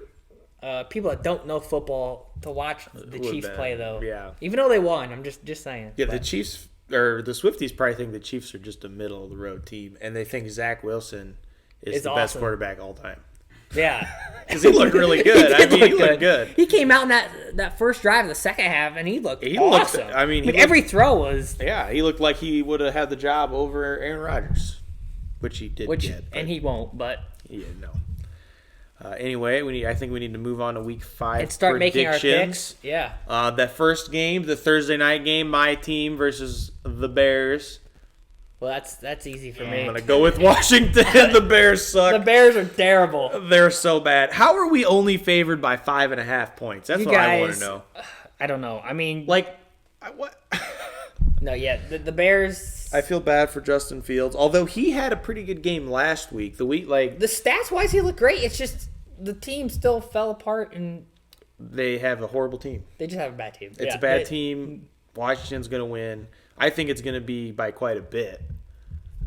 people that don't know football to watch the Would've Chiefs been, play though. yeah. Even though they won, I'm just saying. Yeah, But- the Chiefs or the Swifties probably think the Chiefs are just a middle of the road team, and they think Zach Wilson is It's the best awesome. quarterback all time. Yeah. Because he looked really good. He did he look looked good. He came out in that first drive of the second half, and he looked He looked- awesome. I mean, he looked- every throw was Yeah, he looked like he would have had the job over Aaron Rodgers, which he did get. and he won't, but Yeah, no. Anyway, I think we need to move on to Week 5 and start making our predictions. picks. Yeah. That first game, the Thursday night game, my team versus the Bears. Well, that's easy for I'm me. gonna go with Washington. The Bears suck. The Bears are terrible. They're so bad. How are we only favored by 5.5 points? That's You what I want guys- to know. I don't know. I mean, Like, what? no, yeah, the Bears. I feel bad for Justin Fields, although he had a pretty good game last week. The stats wise, he looked great. It's just the team still fell apart, and they have a horrible team. they just have a bad team. It's a bad team. Washington's going to win. I think it's going to be by quite a bit.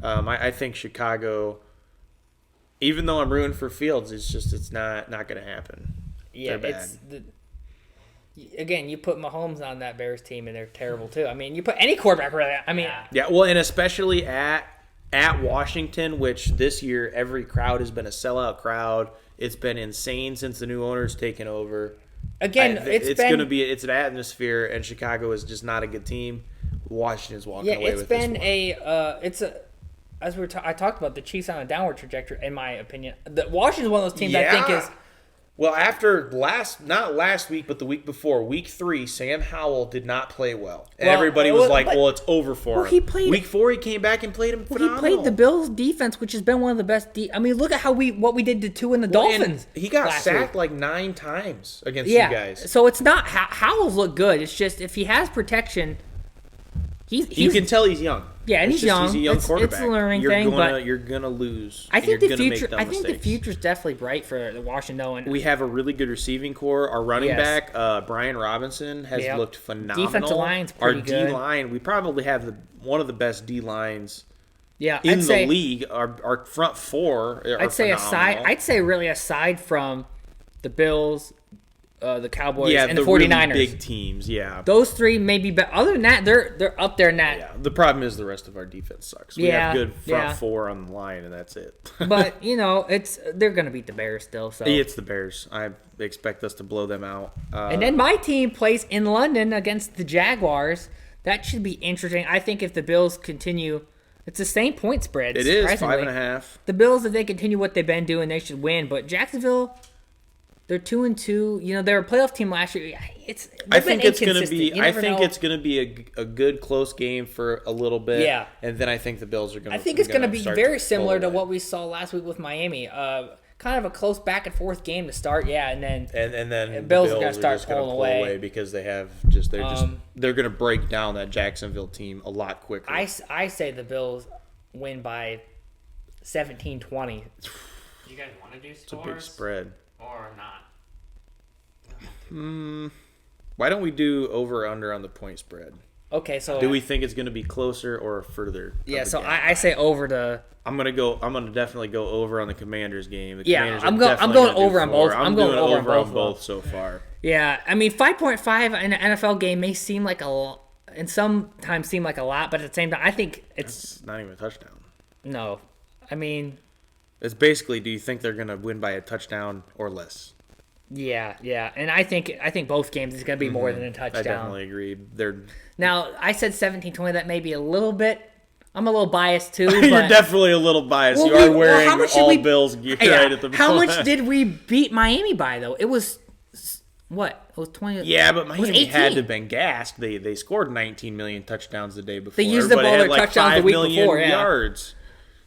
I think Chicago, even though I'm rooting for Fields, it's not going to happen. Yeah, They're bad. again, you put Mahomes on that Bears team, and they're terrible too. I mean, you put any quarterback really. I mean, Yeah, well, and especially at Washington, which this year every crowd has been a sellout crowd. It's been insane since the new owner's taken over. again, It's going to be it's an atmosphere, and Chicago is just not a good team. Washington's walking away it's with been this one. as I talked about the Chiefs on a downward trajectory, in my opinion. The Washington's one of those teams I think is. Well, after not last week, but the week before, week 3, Sam Howell did not play well. And Well, everybody was like, well, it's over for him. he played- Week 4, he came back and played him He phenomenal. played the Bills defense, which has been one of the best. I mean, look at what we did to Tua and the Well, and Dolphins. he got last sacked week. like 9 times against Yeah, you guys. so it's not Howell's look good. It's just if he has protection, You can tell he's young. Yeah, and It's he's young. He's a young It's quarterback. a learning thing, but you're gonna lose. I and think you're the gonna make future. dumb I think the mistakes. future's definitely bright for the Washington. And We have a really good receiving core. Our running Yes. back, Brian Robinson, has Yep. looked phenomenal. Defensive line's Our pretty good. D line, we probably have one of the best D lines yeah, in I'd the say, league. Our front four are I'd say phenomenal. I'd say really aside from the Bills, the Cowboys, yeah, and the really 49ers. big teams. Yeah. Those three maybe, but other than that, they're up there in that. Yeah, the problem is the rest of our defense sucks. We Yeah, have good front yeah. four on the line, and that's it. But they're gonna beat the Bears still. So It's the Bears. I expect us to blow them out. and then my team plays in London against the Jaguars. That should be interesting. I think if the Bills continue, it's the same point spread. it is surprisingly. 5.5. The Bills, if they continue what they've been doing, they should win. But Jacksonville, they're 2-2. You know, they're a playoff team last year. I think it's going to be. You I never think know. it's going to be a good close game for a little bit. Yeah. and then I think the Bills are going. I think it's going to be very similar to what we saw last week with Miami. Kind of a close back and forth game to start. Yeah, and then And then the Bills Bills are gonna start just gonna pulling pull away. because they're going to break down that Jacksonville team a lot quicker. I say the Bills win by 17-20. Do you guys want to do It's a scores big spread. or not? Why don't we do over or under on the point spread? Okay, so Do we think it's going to be closer or further? Yeah, of a so gap? I say over to. I'm gonna definitely go over on the Commanders game. The Yeah, Commanders I'm are going definitely going gonna do over on both. 4. I'm going doing over on both on of both so far. Yeah, I mean 5.5 in an NFL game may seem like and sometimes seem like a lot, but at the same time, I think it's It's not even a touchdown. no. I mean, It's basically, do you think they're gonna win by a touchdown or less? yeah, and I think both games is going to be more than a I touchdown. definitely agree. They're Now I said 17-20. That may be a little bit. I'm a little biased too. you're But definitely a little biased. Well, you are how wearing much did all we- Bills gear Yeah, right at the how moment. much did we beat Miami by though? It was what? It was 20. Yeah, but it was Miami 18. had to have been gassed. They scored 19 million touchdowns the day before. They used the Everybody ball had their like touchdowns the 5 week million before, yeah. yards.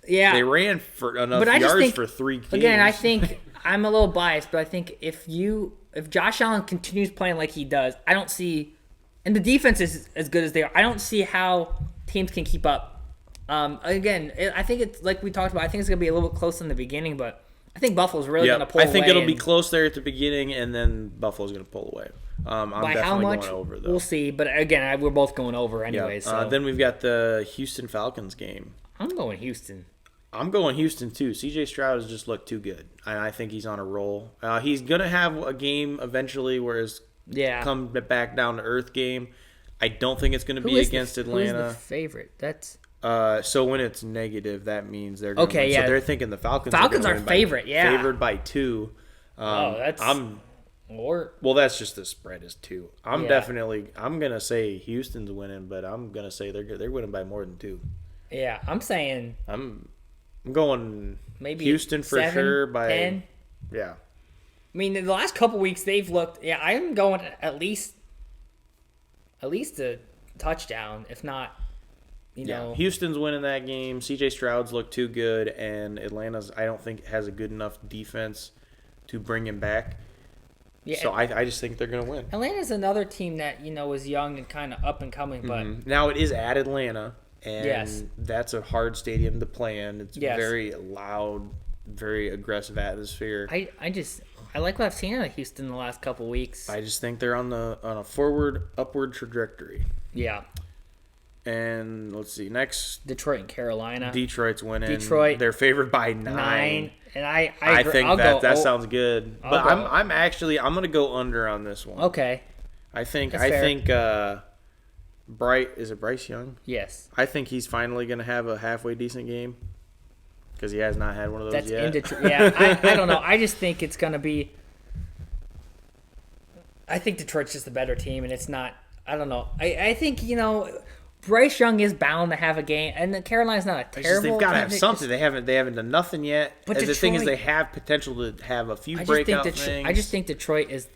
Yeah, They ran for enough But I just yards think- for 3 games. Again, I think I'm a little biased, but I think if Josh Allen continues playing like he does, I don't see, and the defense is as good as they are, I don't see how teams can keep up. I think it's like we talked about. I think it's gonna be a little bit close in the beginning, but I think Buffalo's really gonna pull I think away it'll be and close there at the beginning, and then Buffalo's going to pull away. I'm by definitely how much going over though. we'll see. But again, we're both going over anyway. So Then we've got the Houston Falcons game. I'm going Houston. I'm going Houston too. CJ Stroud has just looked too good, and I think he's on a roll. He's gonna have a game eventually where it's Yeah. come back down to earth game. I don't think it's gonna Who be is against Who is the Atlanta. favorite? That's So when it's negative, that means they're gonna Okay, win. yeah. So they're thinking the Falcons. Falcons are are gonna win favorite, yeah. favored by 2. that's or That's just the spread is 2. I'm Yeah. gonna say Houston's winning, but I'm gonna say they're winning by more than 2. yeah. I'm saying I'm going maybe Houston for 7, sure by 10. yeah. I mean, in the last couple weeks they've looked. Yeah, I'm going at least a touchdown, if not, you know. Houston's winning that game. CJ Stroud's looked too good, and Atlanta's I don't think has a good enough defense to bring him back. Yeah, So I just think they're gonna win. Atlanta's another team that is young and kind of up and coming, but Now it is at Atlanta, and Yes. that's a hard stadium to play in. It's Yes. very loud, very aggressive atmosphere. I like what I've seen out of Houston the last couple weeks. I just think they're on a upward trajectory. Yeah, And let's see, next Detroit and Carolina. Detroit's winning. Detroit. They're favored by 9, and I I think I'll that go, sounds good. I'll But go- I'm gonna go under on this one. okay. I think That's fair. Bryce Young? Yes, I think he's finally gonna have a halfway decent game because he has not had one of those that's yet. in Detroit. Yeah, I don't know. I just think it's gonna be. I think Detroit's just the better team, and it's not. I don't know. I think Bryce Young is bound to have a game, and Carolina's not a It's just terrible. they've got to have team. something. They haven't done nothing yet. But And the thing is, Detroit- they have potential to have a few I just think breakout Detroit. things. I just think Detroit is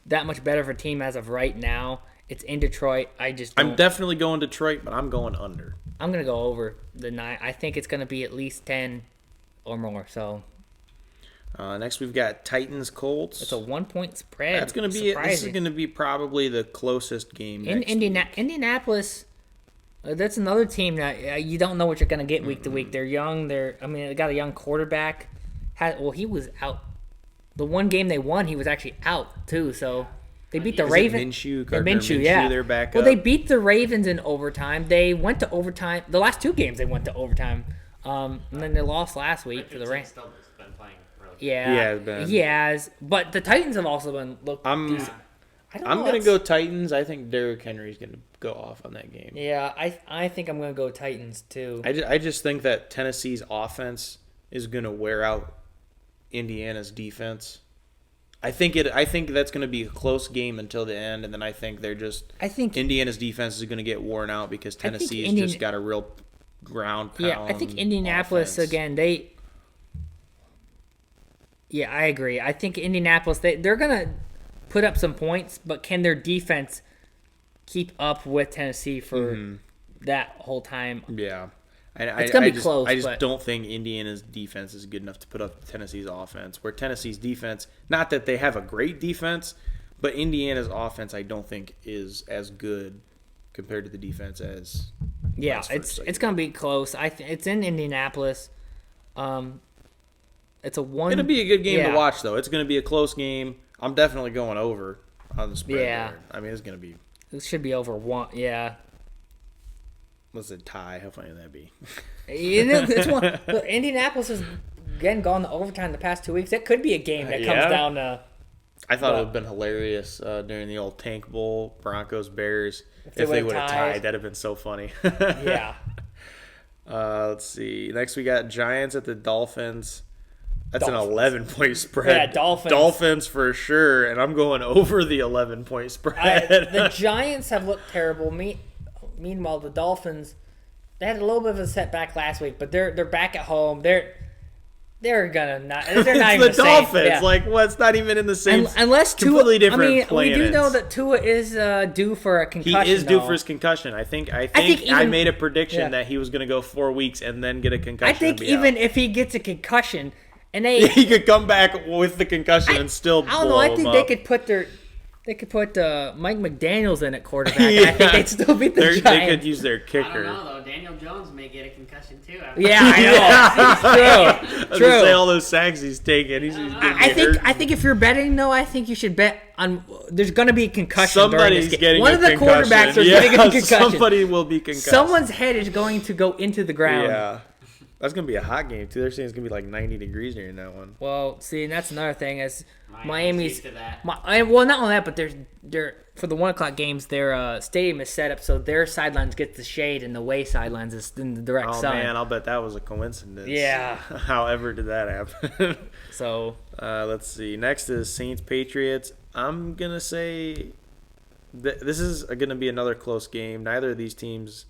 that much better of a team as of right now. It's in Detroit. I just. I'm don't- definitely going Detroit, but I'm going under. I'm gonna go over the 9. I think it's gonna be at least 10 or more. So Next, we've got Titans Colts. it's a 1-point spread. That's going to be. This is surprising. going to be probably the closest game. In next week. Indianapolis. That's another team that you don't know what you're going to get week to week. They're young. They got a young quarterback. He was out. The one game they won, he was actually out too. So they beat the Ravens. Minshew, yeah. their backup. Well, they beat the Ravens in overtime. They went to overtime. The last two games they went to overtime. And then they lost last week to the Rams. Still been playing really good. Yeah, he has. But the Titans have also been decent. I'm gonna go Titans. I think Derrick Henry's gonna go off on that game. Yeah, I think I'm gonna go Titans too. I just think that Tennessee's offense is gonna wear out Indiana's defense. I think that's gonna be a close game until the end, and then I think Indiana's defense is gonna get worn out because Tennessee's just got a real ground pound. Yeah, I think Indianapolis offense. again. Yeah, I agree. I think Indianapolis they're gonna put up some points, but can their defense keep up with Tennessee for that whole time? Yeah. It's going to be close. I just don't think Indiana's defense is good enough to put up Tennessee's offense. Where Tennessee's defense, not that they have a great defense, but Indiana's offense I don't think is as good compared to the defense as it's going to be close. It's in Indianapolis. It's It'll be a good game to watch though. It's going to be a close game. I'm definitely going over on the spread. Yeah. There. I mean, it's going to be. It should be over one. Yeah. What's a tie? How funny would that be? It's one. Look, Indianapolis has again gone to overtime the past 2 weeks. That could be a game that comes down to. I thought it would have been hilarious during the old Tank Bowl, Broncos Bears. If they would have tied, that'd have been so funny. Yeah. Let's see. Next, we got Giants at the Dolphins. That's an 11-point spread. Yeah, Dolphins. Dolphins for sure, and I'm going over the 11-point spread. The Giants have looked terrible. Meanwhile, the Dolphins, they had a little bit of a setback last week, but they're back at home. They're gonna not. They're not even the Dolphins. Yeah. Like, what's not even in the same. Unless Tua, completely different we planets. do know that Tua is due for a concussion. He is due for his concussion. I think I made a prediction that he was going to go 4 weeks and then get a concussion. I think even if he gets a concussion, and he could come back with the concussion and still. I don't know. I think they could put Mike McDaniels in at quarterback. I think they'd still beat the Giants. They could use their I kicker. don't know though. Daniel Jones may get a concussion too. Yeah, I know. True. Say all those sacks he's taking. He's I think if you're betting though, I think you should bet on. There's going to be a concussion. Somebody's getting one of the concussion. quarterbacks are getting a concussion. Somebody will be concussed. Someone's head is going to go into the ground. Yeah. That's going to be a hot game, too. They're saying it's going to be like 90 degrees during that one. Well, see, and that's another thing. As Miami's to that. Well, not only that, but they're for the 1 o'clock games, their stadium is set up so their sidelines get the shade and the away sidelines is in the direct sun. Oh, man, I'll bet that was a coincidence. Yeah. However did that happen? So. Let's see. Next is Saints-Patriots. I'm going to say this is going to be another close game. Neither of these teams.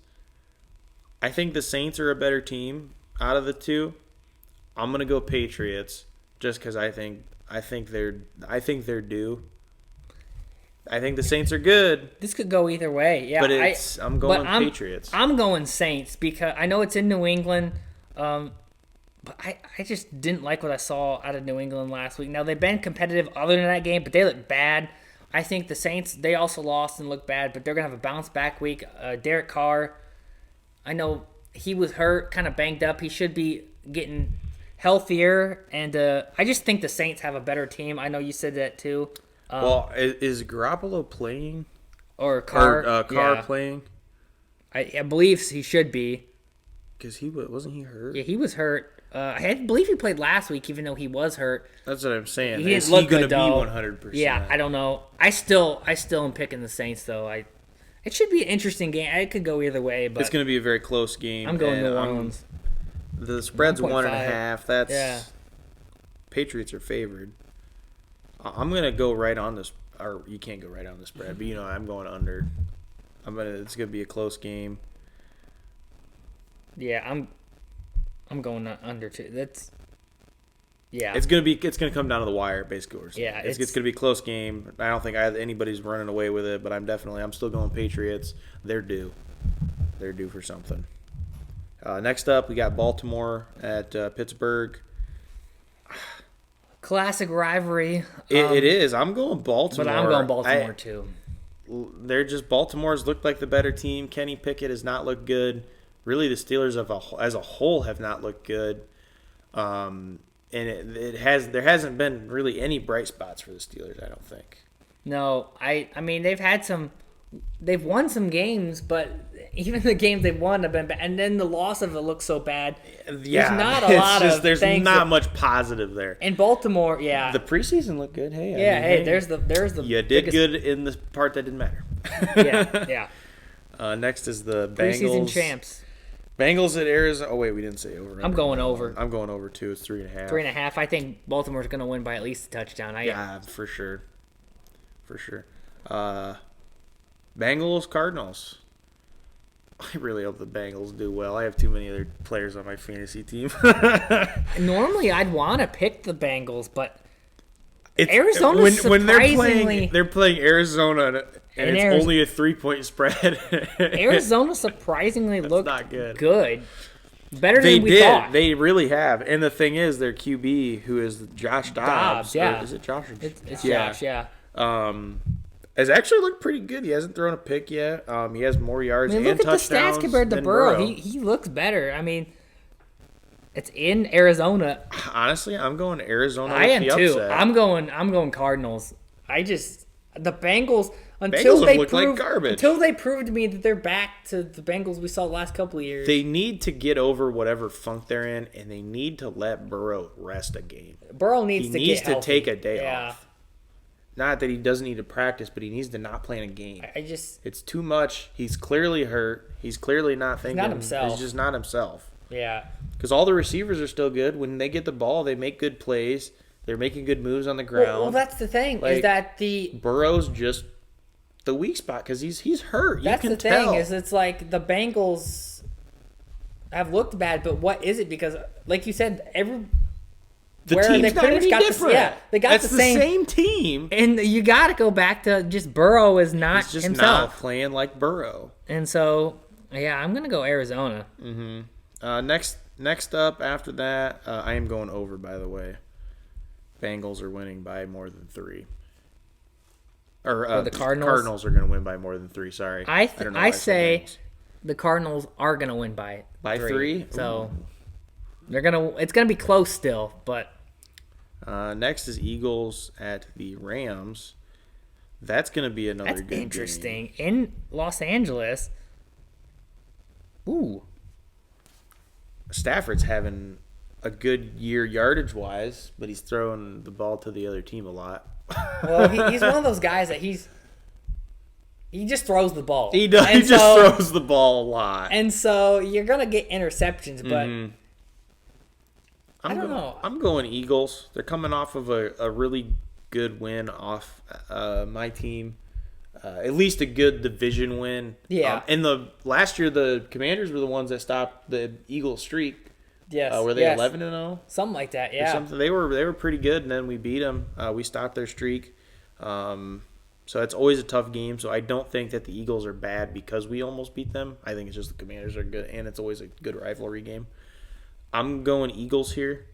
I think the Saints are a better team out of the two. I'm gonna go Patriots just because I think they're due. I think the Saints are good. This could go either way. Yeah, but I'm going Patriots. I'm going Saints because I know it's in New England. But I just didn't like what I saw out of New England last week. Now they've been competitive other than that game, but they look bad. I think the Saints, they also lost and look bad, but they're gonna have a bounce back week. Derek Carr, I know he was hurt, kind of banged up. He should be getting healthier, and I just think the Saints have a better team. I know you said that too. Well, is Garoppolo playing? Or Carr? Carr playing? I believe he should be. Because wasn't he hurt? Yeah, he was hurt. I believe he played last week, even though he was hurt. That's what I'm saying. He didn't look going good, to be though. 100%? Yeah, I don't know. I still am picking the Saints, though. It should be an interesting game. It could go either way, but it's going to be a very close game. I'm going New Orleans. The spread's 1.5. That's yeah. Patriots are favored. I'm going to go right on this. Or you can't go right on the spread, but I'm going under. It's going to be a close game. Yeah, I'm going under too. That's yeah. It's gonna come down to the wire, basically. Yeah, it's gonna be a close game. I don't think anybody's running away with it, but I'm still going Patriots. They're due for something. Next up, we got Baltimore at Pittsburgh. Classic rivalry. It is. I'm going Baltimore. But I'm going Baltimore too. they're just Baltimore's looked like the better team. Kenny Pickett has not looked good. Really, the Steelers as a whole have not looked good. And there hasn't been really any bright spots for the Steelers, I don't think. No, I mean they've won some games, but even the games they've won have been bad. And then the loss of it looks so bad. Yeah, there's not a lot of there's things not much positive there. in Baltimore. Yeah, The preseason looked good. Hey, there's the you did biggest, good in the part that didn't matter. yeah. Next is the Preseason Bengals. champs. Bengals at Arizona. Oh wait, we didn't say over. I'm going over. I'm going over too. It's 3.5. 3.5. I think Baltimore's going to win by at least a touchdown. Yeah, for sure. Bengals, Cardinals. I really hope the Bengals do well. I have too many other players on my fantasy team. Normally, I'd want to pick the Bengals, but It's, Arizona's when surprisingly- they're playing Arizona and it's only a 3-point spread. Arizona surprisingly looked not good. Better They than we did. thought. They really have. And the thing is, their QB, who is Josh Dobbs. yeah. Or is it Josh? It's Josh, yeah. Has actually looked pretty good. He hasn't thrown a pick yet. He has more yards I mean, and look at the touchdowns stats compared to than Burrow. He looks better. I mean, it's in Arizona. Honestly, I'm going Arizona. I am with the too. upset. I'm going Cardinals. The Bengals Bengals until have they looked like prove garbage. until they prove to me that they're back to the Bengals we saw the last couple of years. They need to get over whatever funk they're in, and they need to let Burrow rest a game. Burrow needs He to needs get to healthy. take a day Yeah. off. Not that he doesn't need to practice, but he needs to not play in a game. I just It's too much. He's clearly hurt. He's clearly not thinking. not himself. He's just not himself. yeah. Because all the receivers are still good. When they get the ball, they make good plays. They're making good moves on the ground. Well, that's the thing Like, is that the Burrow's just the weak spot because he's hurt. that's you the can thing tell. is it's like the Bengals have looked bad, but what is it? Because like you said, the where team's they not pretty much any got the- different. yeah, they got That's the same- team. and you got to go back to just Burrow is not He's just himself, not playing like Burrow. and so yeah, I'm gonna go Arizona. Next up after that, I am going over. By the way, Bengals are winning by more than 3. Or the Cardinals? Cardinals are going to win by more than 3. Sorry, don't know why I said say Bengals. the Cardinals are gonna win by three. So it's gonna be close still, but Next is Eagles at the Rams. That's going to be another that's good game. interesting in Los Angeles. Ooh. Stafford's having a good year yardage wise, but he's throwing the ball to the other team a lot. Well, he's one of those guys that he just throws the ball. He does. And He just so- throws the ball a lot. And so you're gonna get interceptions, but I don't know. I'm going Eagles. They're coming off of a really good win off my team. At least a good division win. Yeah. And last year the Commanders were the ones that stopped the Eagles streak. yes, Were they 11-0? something like that? Or Yeah. something. They were pretty good, and then we beat them. We stopped their streak. So it's always a tough game. So I don't think that the Eagles are bad because we almost beat them. I think it's just the Commanders are good, and it's always a good rivalry game. I'm going Eagles here.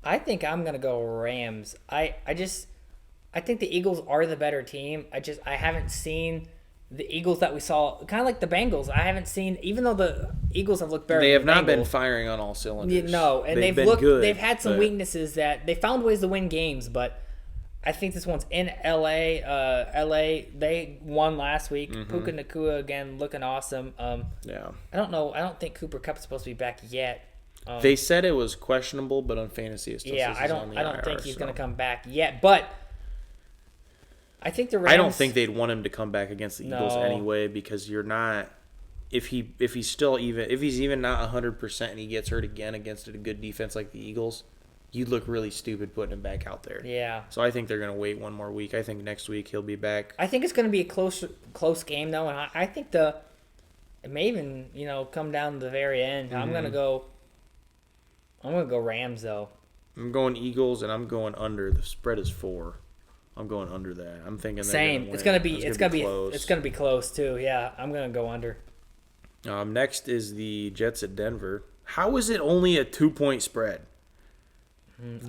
I think I'm gonna go Rams. I think the Eagles are the better team. I haven't seen the Eagles that we saw, kind of like the Bengals. I haven't seen, even though the Eagles have looked better. They have than the not been Bengals. firing on all cylinders. No, and they've been looked. good. They've had some but weaknesses that they found ways to win games, but I think this one's in LA. LA, they won last week. Puka Nacua again looking awesome. Yeah. I don't know. I don't think Cooper Kupp is supposed to be back yet. They said it was questionable, but on fantasy it still Yeah, says I he's don't. on the I don't IR, think he's so. going to come back yet. But I think the Rams. I don't think they'd want him to come back against the Eagles No. anyway because you're not. If he's still if he's even not 100% and he gets hurt again against a good defense like the Eagles, you'd look really stupid putting him back out there. Yeah. So I think they're gonna wait one more week. I think next week he'll be back. I think it's going to be a close game though, and I think it may even come down to the very end. I'm gonna go Rams though. I'm going Eagles and I'm going under. The spread is 4. I'm going under that. I'm thinking they're Same. Gonna It's win. gonna be close. it's gonna be close too. Yeah, I'm gonna go under. Next is the Jets at Denver. How is it only a 2-point spread?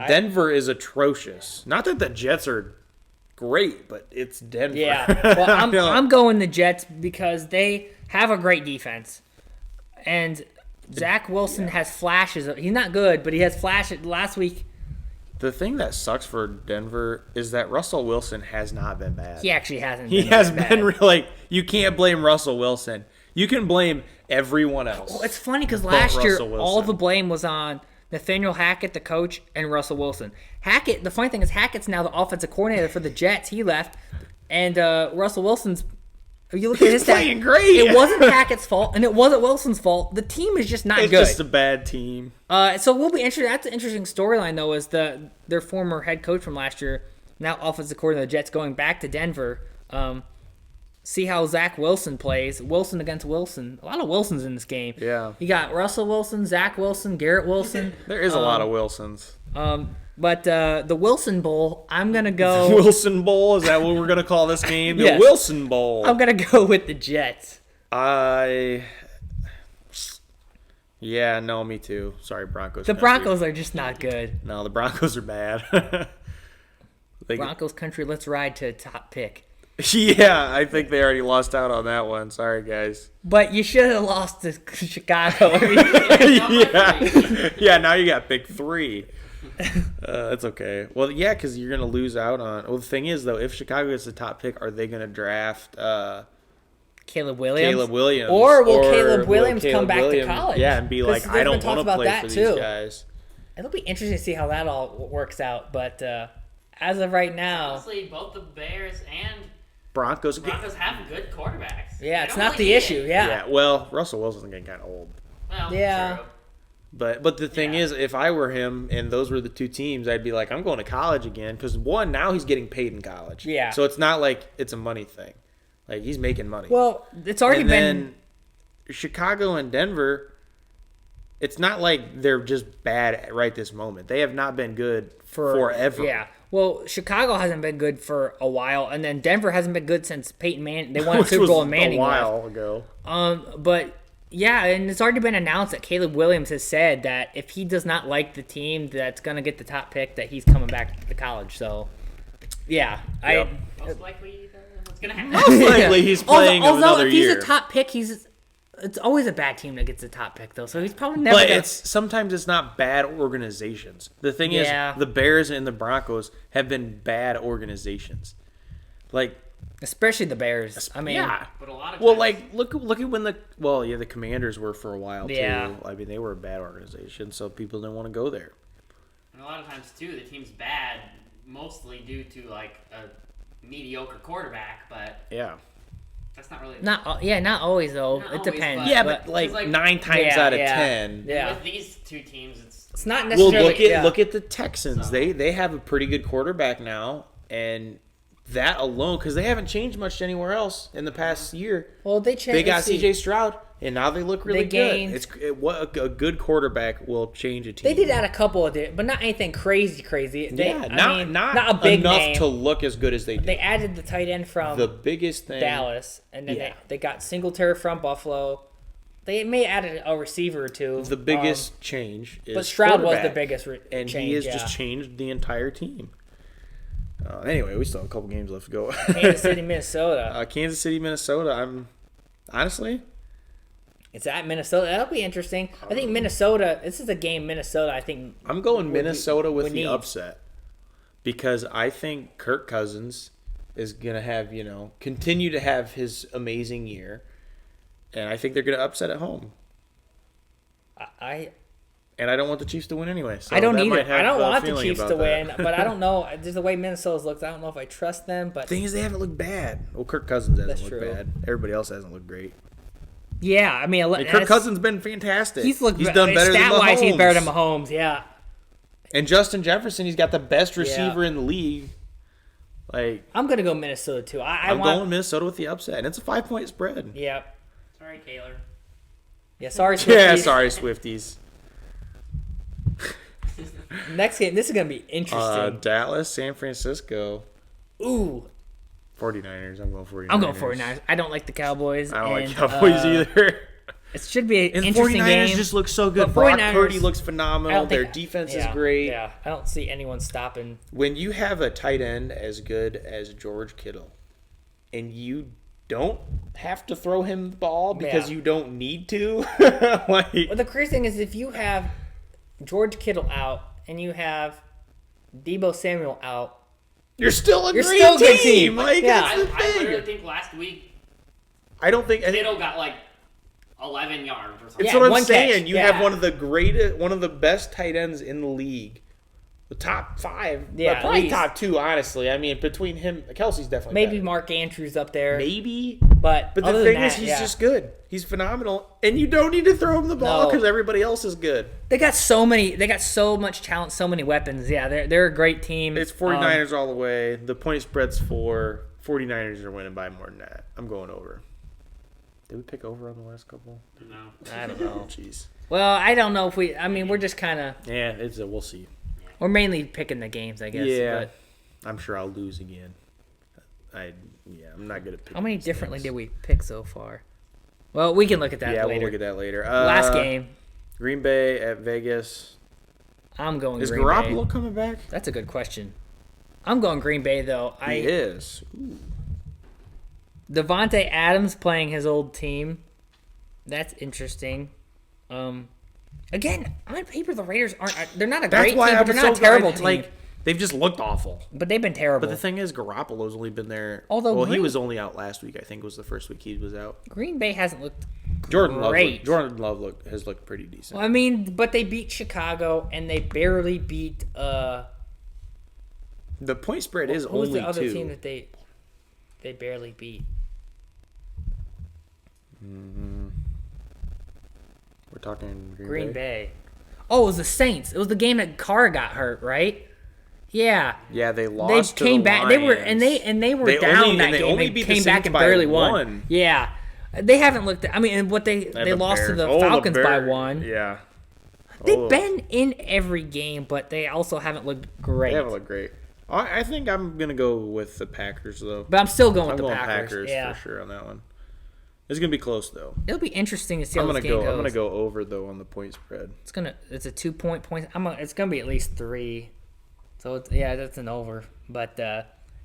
Denver is atrocious. Not that the Jets are great, but it's Denver. Yeah. Well, I'm going the Jets because they have a great defense, and Zach Wilson has flashes. He's not good, but he has flashes. Last week, The thing that sucks for Denver is that Russell Wilson has not been bad. he actually hasn't. He been has that been bad. really. You can't blame Russell Wilson. You can blame everyone else. Well, it's funny because last year Russell Wilson. all the blame was on Nathaniel Hackett, the coach, and Russell Wilson. Hackett. The funny thing is Hackett's now the offensive coordinator for the Jets. He left, and Russell Wilson's. If you look at his stat, playing great. It wasn't Hackett's fault, and it wasn't Wilson's fault. The team is just not It's good. just a bad team. So we'll be interested. That's an interesting storyline, though, is their former head coach from last year, now offensive coordinator of the Jets, going back to Denver. See how Zach Wilson plays. Wilson against Wilson. A lot of Wilsons in this game. Yeah. You got Russell Wilson, Zach Wilson, Garrett Wilson. There is a lot of Wilsons. But the Wilson Bowl, I'm gonna go. Wilson Bowl, is that what we're gonna call this game? The Yes. Wilson Bowl. I'm gonna go with the Jets. Yeah, no, me too. Sorry, Broncos. The country. Broncos are just not good. No, the Broncos are bad. Broncos country, let's ride to top pick. Yeah, I think they already lost out on that one. Sorry, guys. But you should have lost to Chicago. Yeah, now you got pick 3. That's okay. Well, yeah, because you're going to lose out on. Well, the thing is, though, if Chicago gets the top pick, are they going to draft Caleb Williams. Caleb Williams? Or will Caleb will Williams come Caleb back Williams- to college? Yeah, and be 'Cause like, there's I been don't talks want to about play that for too. these guys. It'll be interesting to see how that all works out. But as of right now, Honestly, both the Bears and Broncos. Broncos have good quarterbacks. yeah, They it's don't not really the need issue. it. Yeah. Yeah, well, Russell Wilson's getting kind of old. Well, Yeah. true. But the thing Yeah. is, if I were him and those were the two teams, I'd be like, I'm going to college again. Because, one, now he's getting paid in college. Yeah. So it's not like it's a money thing. Like, he's making money. Well, it's already and been. then Chicago and Denver, it's not like they're just bad right this moment. They have not been good forever. Yeah. Well, Chicago hasn't been good for a while, and then Denver hasn't been good since Peyton Manning. They won a Which Super was Bowl in Manning. a left. while ago. But yeah, and it's already been announced that Caleb Williams has said that if he does not like the team that's gonna get the top pick, that he's coming back to college. So, yeah, Yep. Most likely, what's gonna happen? Most likely he's playing although another if he's year. a top pick, it's always a bad team that gets the top pick though. So he's probably never. But gonna, sometimes it's not bad organizations. The thing Yeah. is, the Bears and the Broncos have been bad organizations. Like, especially the Bears. I mean, yeah. But a lot of Well, times, like look at when the Commanders were for a while too. Yeah. I mean, they were a bad organization, so people didn't want to go there. and a lot of times too, the team's bad mostly due to like a mediocre quarterback, but Yeah. that's not really. not always though. Not it always, depends. but- Yeah, but but like, It's like- 9 times Yeah, out of yeah. 10. Yeah. With these two teams, it's not Well, necessarily. look at the Texans. So- They have a pretty good quarterback now, and that alone, because they haven't changed much anywhere else in the past year. Well, they changed. They got let's see. C.J. Stroud, and now they look really They gained- good. What a good quarterback will change a team. They did add a couple of it, but not anything crazy. They, Yeah, I mean, not a big enough name. to look as good as they did. They added the tight end from The biggest thing. Dallas, and then Yeah. they got Singletary from Buffalo. They may add a receiver or two. The biggest change is but Stroud was the quarterback, biggest and change. he has yeah. just changed the entire team. Anyway, we still have a couple games left to go. Kansas City, Minnesota. Kansas City, Minnesota. I'm honestly, It's at Minnesota. That'll be interesting. I think Minnesota. This is a game Minnesota. I think I'm going Minnesota with would the need. upset because I think Kirk Cousins is gonna have continue to have his amazing year, and I think they're gonna upset at home. I And I don't want the Chiefs to win anyway. So I don't that either. might have I don't a want the feeling Chiefs about to that. win, but I don't know. Just the way Minnesota's looked, I don't know if I trust them. But Thing is, they haven't looked bad. Well, Kirk Cousins hasn't That's looked true. bad. Everybody else hasn't looked great. yeah, I mean, And Kirk Cousins been fantastic. He's looked. He's done better than Mahomes. Stat-wise, he's better than Mahomes. Yeah. And Justin Jefferson, he's got the best receiver in the league. Like, I'm gonna go Minnesota too. I'm going Minnesota with the upset, and it's a 5-point spread. Yeah. sorry, Kaler. Yeah. Sorry. Yeah, Swifties. sorry, Swifties. Next game. This is gonna be interesting. Dallas, San Francisco, Ooh, 49ers. I'm going 49ers. I'm going 49ers. I don't like the Cowboys. I don't like and, Cowboys either. It should be an And the interesting 49ers game. just look so good. But Brock 49ers Purdy looks I phenomenal. don't Their think- defense is yeah, great. Yeah, I don't see anyone stopping. When you have a tight end as good as George Kittle, and you don't have to throw him the ball because Yeah. you don't need to, like, Well, the crazy thing is if you have George Kittle out and you have Debo Samuel out, you're still a You're great still a good team. team. Like, Yeah. that's the I literally thing. think last week I don't think. Kittle got like 11 yards or something. It's Yeah, what I'm one saying. catch. You Yeah. have one of the best tight ends in the league. The top 5. Yeah, But probably at least. top 2, honestly. I mean, between him, Kelsey's definitely maybe better. Mark Andrews up there. Maybe. But But other the than thing is, that, he's yeah. just good. He's phenomenal. And you don't need to throw him the ball No. because everybody else is good. They got so much talent, so many weapons. Yeah, they're a great team. It's 49ers all the way. The point spread's 4. 49ers are winning by more than that. I'm going over. Did we pick over on the last couple? No. I don't know. Jeez. Well, I don't know if we're just kind of Yeah, we'll see. we're mainly picking the games, I guess. Yeah. But I'm sure I'll lose again. I'm not good at picking. how many these differently things. did we pick so far? Well, we can look at that Yeah, later. we'll look at that later. Last game, Green Bay at Vegas. I'm going Is Green Garoppolo Bay. coming back? That's a good question. I'm going Green Bay though. He is. Ooh. Devontae Adams playing his old team. That's interesting. Again, on paper the Raiders they're not a great team, but they're not a terrible team. Like, they've just looked awful. But they've been terrible. But the thing is, Garoppolo's only been there. Although well, he Green- was only out last week. I think was the first week he was out. Green Bay hasn't looked Jordan great. Love has looked pretty decent. Well, I mean, but they beat Chicago and they barely beat The point spread is who was only the other 2. team that they barely beat? We're talking Green Bay. Oh, it was the Saints. It was the game that Carr got hurt, right? Yeah. Yeah, they They lost. to came the back. They were and Lions. they were They down only- that and they game. only They beat the came back Saints and by barely won. 1. Yeah, they haven't looked. I mean, what they And the lost to Bears. the Oh, Falcons by Bears. 1. Yeah. They've Oh, been in every game, but they also haven't looked great. They haven't looked great. I think I'm gonna go with the Packers though. But I'm still going I'm with the going Packers. Yeah, for sure on that one. It's gonna be close though. it'll be interesting to see how I'm this gonna game goes. I'm gonna go over though on the point spread. It's a 2-point. It's gonna be at least 3. So that's an over. But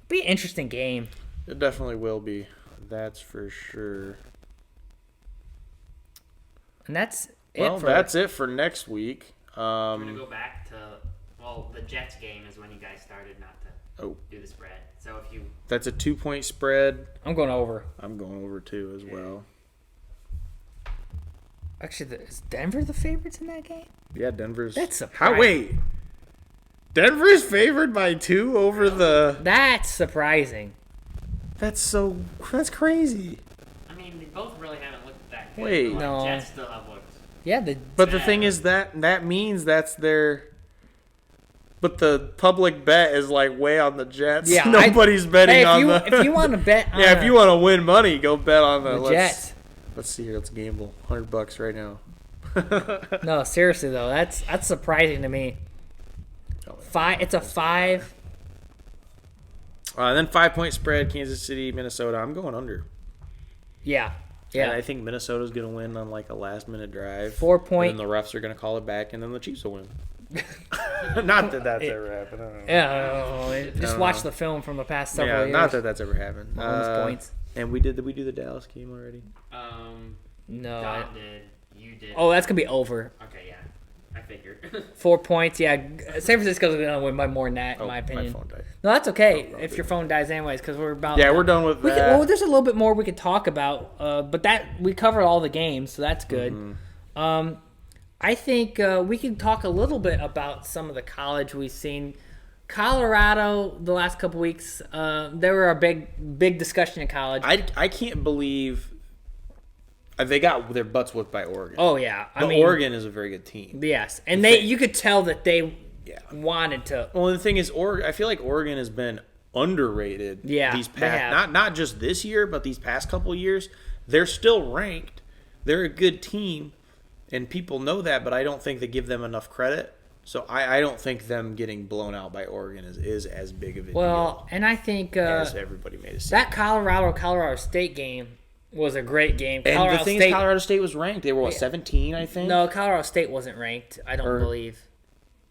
be an interesting game. It definitely will be. That's for sure. And that's Well, it for that's it for next week. I'm going to go back to, the Jets game is when you guys started not to Oh, do the spread. So if you, that's a 2-point spread. I'm going over. I'm going over 2 as well. Actually, is Denver the favorites in that game? Yeah, Denver's. That's How? surprising. Wait. Denver's favored by 2 over the. That's surprising. That's crazy. I mean, they both really haven't looked that good. Wait. The No. Jets still have looked. Yeah, But the thing is that means that's their. But the public bet is like way on the Jets. Yeah, Nobody's betting Hey, on the. if you want to bet, on yeah, if you want to win money, go bet on the the Jets. Let's see here. Let's gamble. $100 right now. No, seriously though, that's surprising to me. It's a 5. Then 5-point spread. Kansas City, Minnesota. I'm going under. Yeah, And yeah. I think Minnesota's going to win on like a last-minute drive. 4-point. And then the refs are going to call it back, and then the Chiefs will win. Not that that's ever happened. I don't know. Yeah, just No, watch no. the film from the past several Yeah, years. not that that's ever happened. Mahomes points. And did we do the Dallas game already? No. Dom did. You did. Oh, that's gonna be over. Okay, yeah. I figured. 4 points. Yeah, San Francisco's gonna win by more than that, in my opinion. My phone died. No, that's okay if your phone dies anyways, because we're about. Yeah, we're done with We that. well, there's a little bit more we could talk about, but that we covered all the games, so that's good. Mm-hmm. I think we can talk a little bit about some of the college we've seen. Colorado, the last couple weeks, there were a big discussion in college. I can't believe they got their butts whooped by Oregon. Oh yeah, But Oregon is a very good team. Yes, and thing- you could tell that they Yeah. wanted to. Well, the thing is, I feel like Oregon has been underrated. Yeah, these they past have. not just this year, but these past couple years, they're still ranked. They're a good team, and people know that. But I don't think they give them enough credit. So I don't think them getting blown out by Oregon is as big of a Well, and I think deal as everybody made it seem. that Colorado State game was a great game. And Colorado the thing State, is, Colorado State was ranked. They were, 17, I think? no, Colorado State wasn't ranked. I don't believe.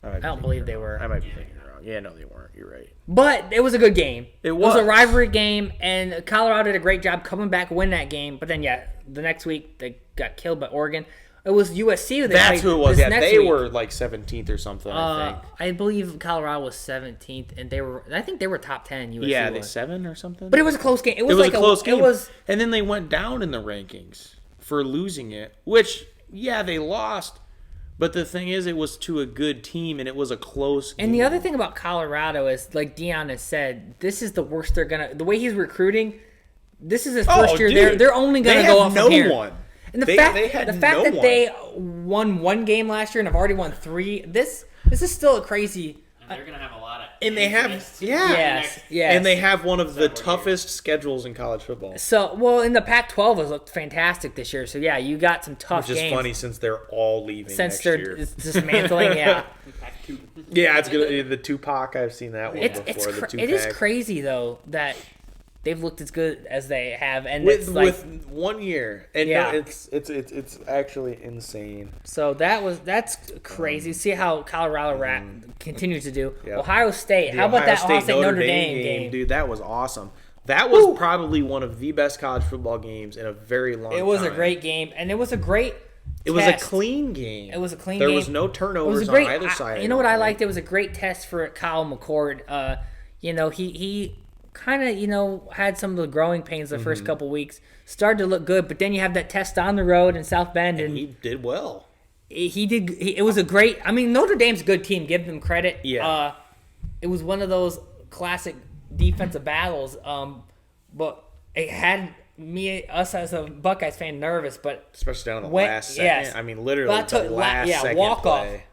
I don't believe they were. I might be thinking wrong. Yeah, no, they weren't. You're right. But it was a good game. It was a was. rivalry game, and Colorado did a great job coming back, win that game. But then, yeah, the next week they got killed by Oregon. It was USC who they That's played who it was. this Yeah, next they week. were like 17th or something, I think. I believe Colorado was 17th, and I think they were top 10. USC Yeah, they was. 7 or something? But it was a close game. It was, It was like a close game. It was. And then they went down in the rankings for losing it, which, yeah, they lost. But the thing is, it was to a good team, and it was a close game. And the other thing about Colorado is, like Dion has said, this is the worst they're gonna. The way he's recruiting, this is his first year. Dude, They're only gonna they go have up no from here. one. And the They fact had that no one. they won one game last year and have already won 3, this is still a crazy. And they're gonna have a lot of. And they have- interest yeah. in the Yes, next- yes. And they have one of the Several toughest schedules in college football. So well in the Pac-12 has looked fantastic this year. So yeah, you got some tough Which is games funny since they're all leaving since next they're year. dismantling. Yeah, Yeah, it's good. The Tupac, I've seen that one it's before. The it is Tupac. crazy though that they've looked as good as they have, and With, it's like with 1 year, and Yeah. no, it's actually insane. so that's crazy. See how Colorado continues to do. Yep. Ohio State. The How about that Ohio Ohio State Notre Dame game? dude? That was awesome. That was probably one of the best college football games in a very long time. It was a great game, and it was a great. It was a test. clean game. It was a clean There game. was no It turnovers was a great. on either side. You know what I liked? It was a great test for Kyle McCord. He kind of had some of the growing pains the Mm-hmm. first couple weeks. Started to look good, but then you have that test on the road in South Bend, and He did well. he did. It was a great. I mean, Notre Dame's a good team. Give them credit. Yeah. It was one of those classic defensive battles. But it had us as a Buckeyes fan nervous. But Especially down in the When- last second. yes. I mean, literally But I'll the tell- last yeah, second walk off. play.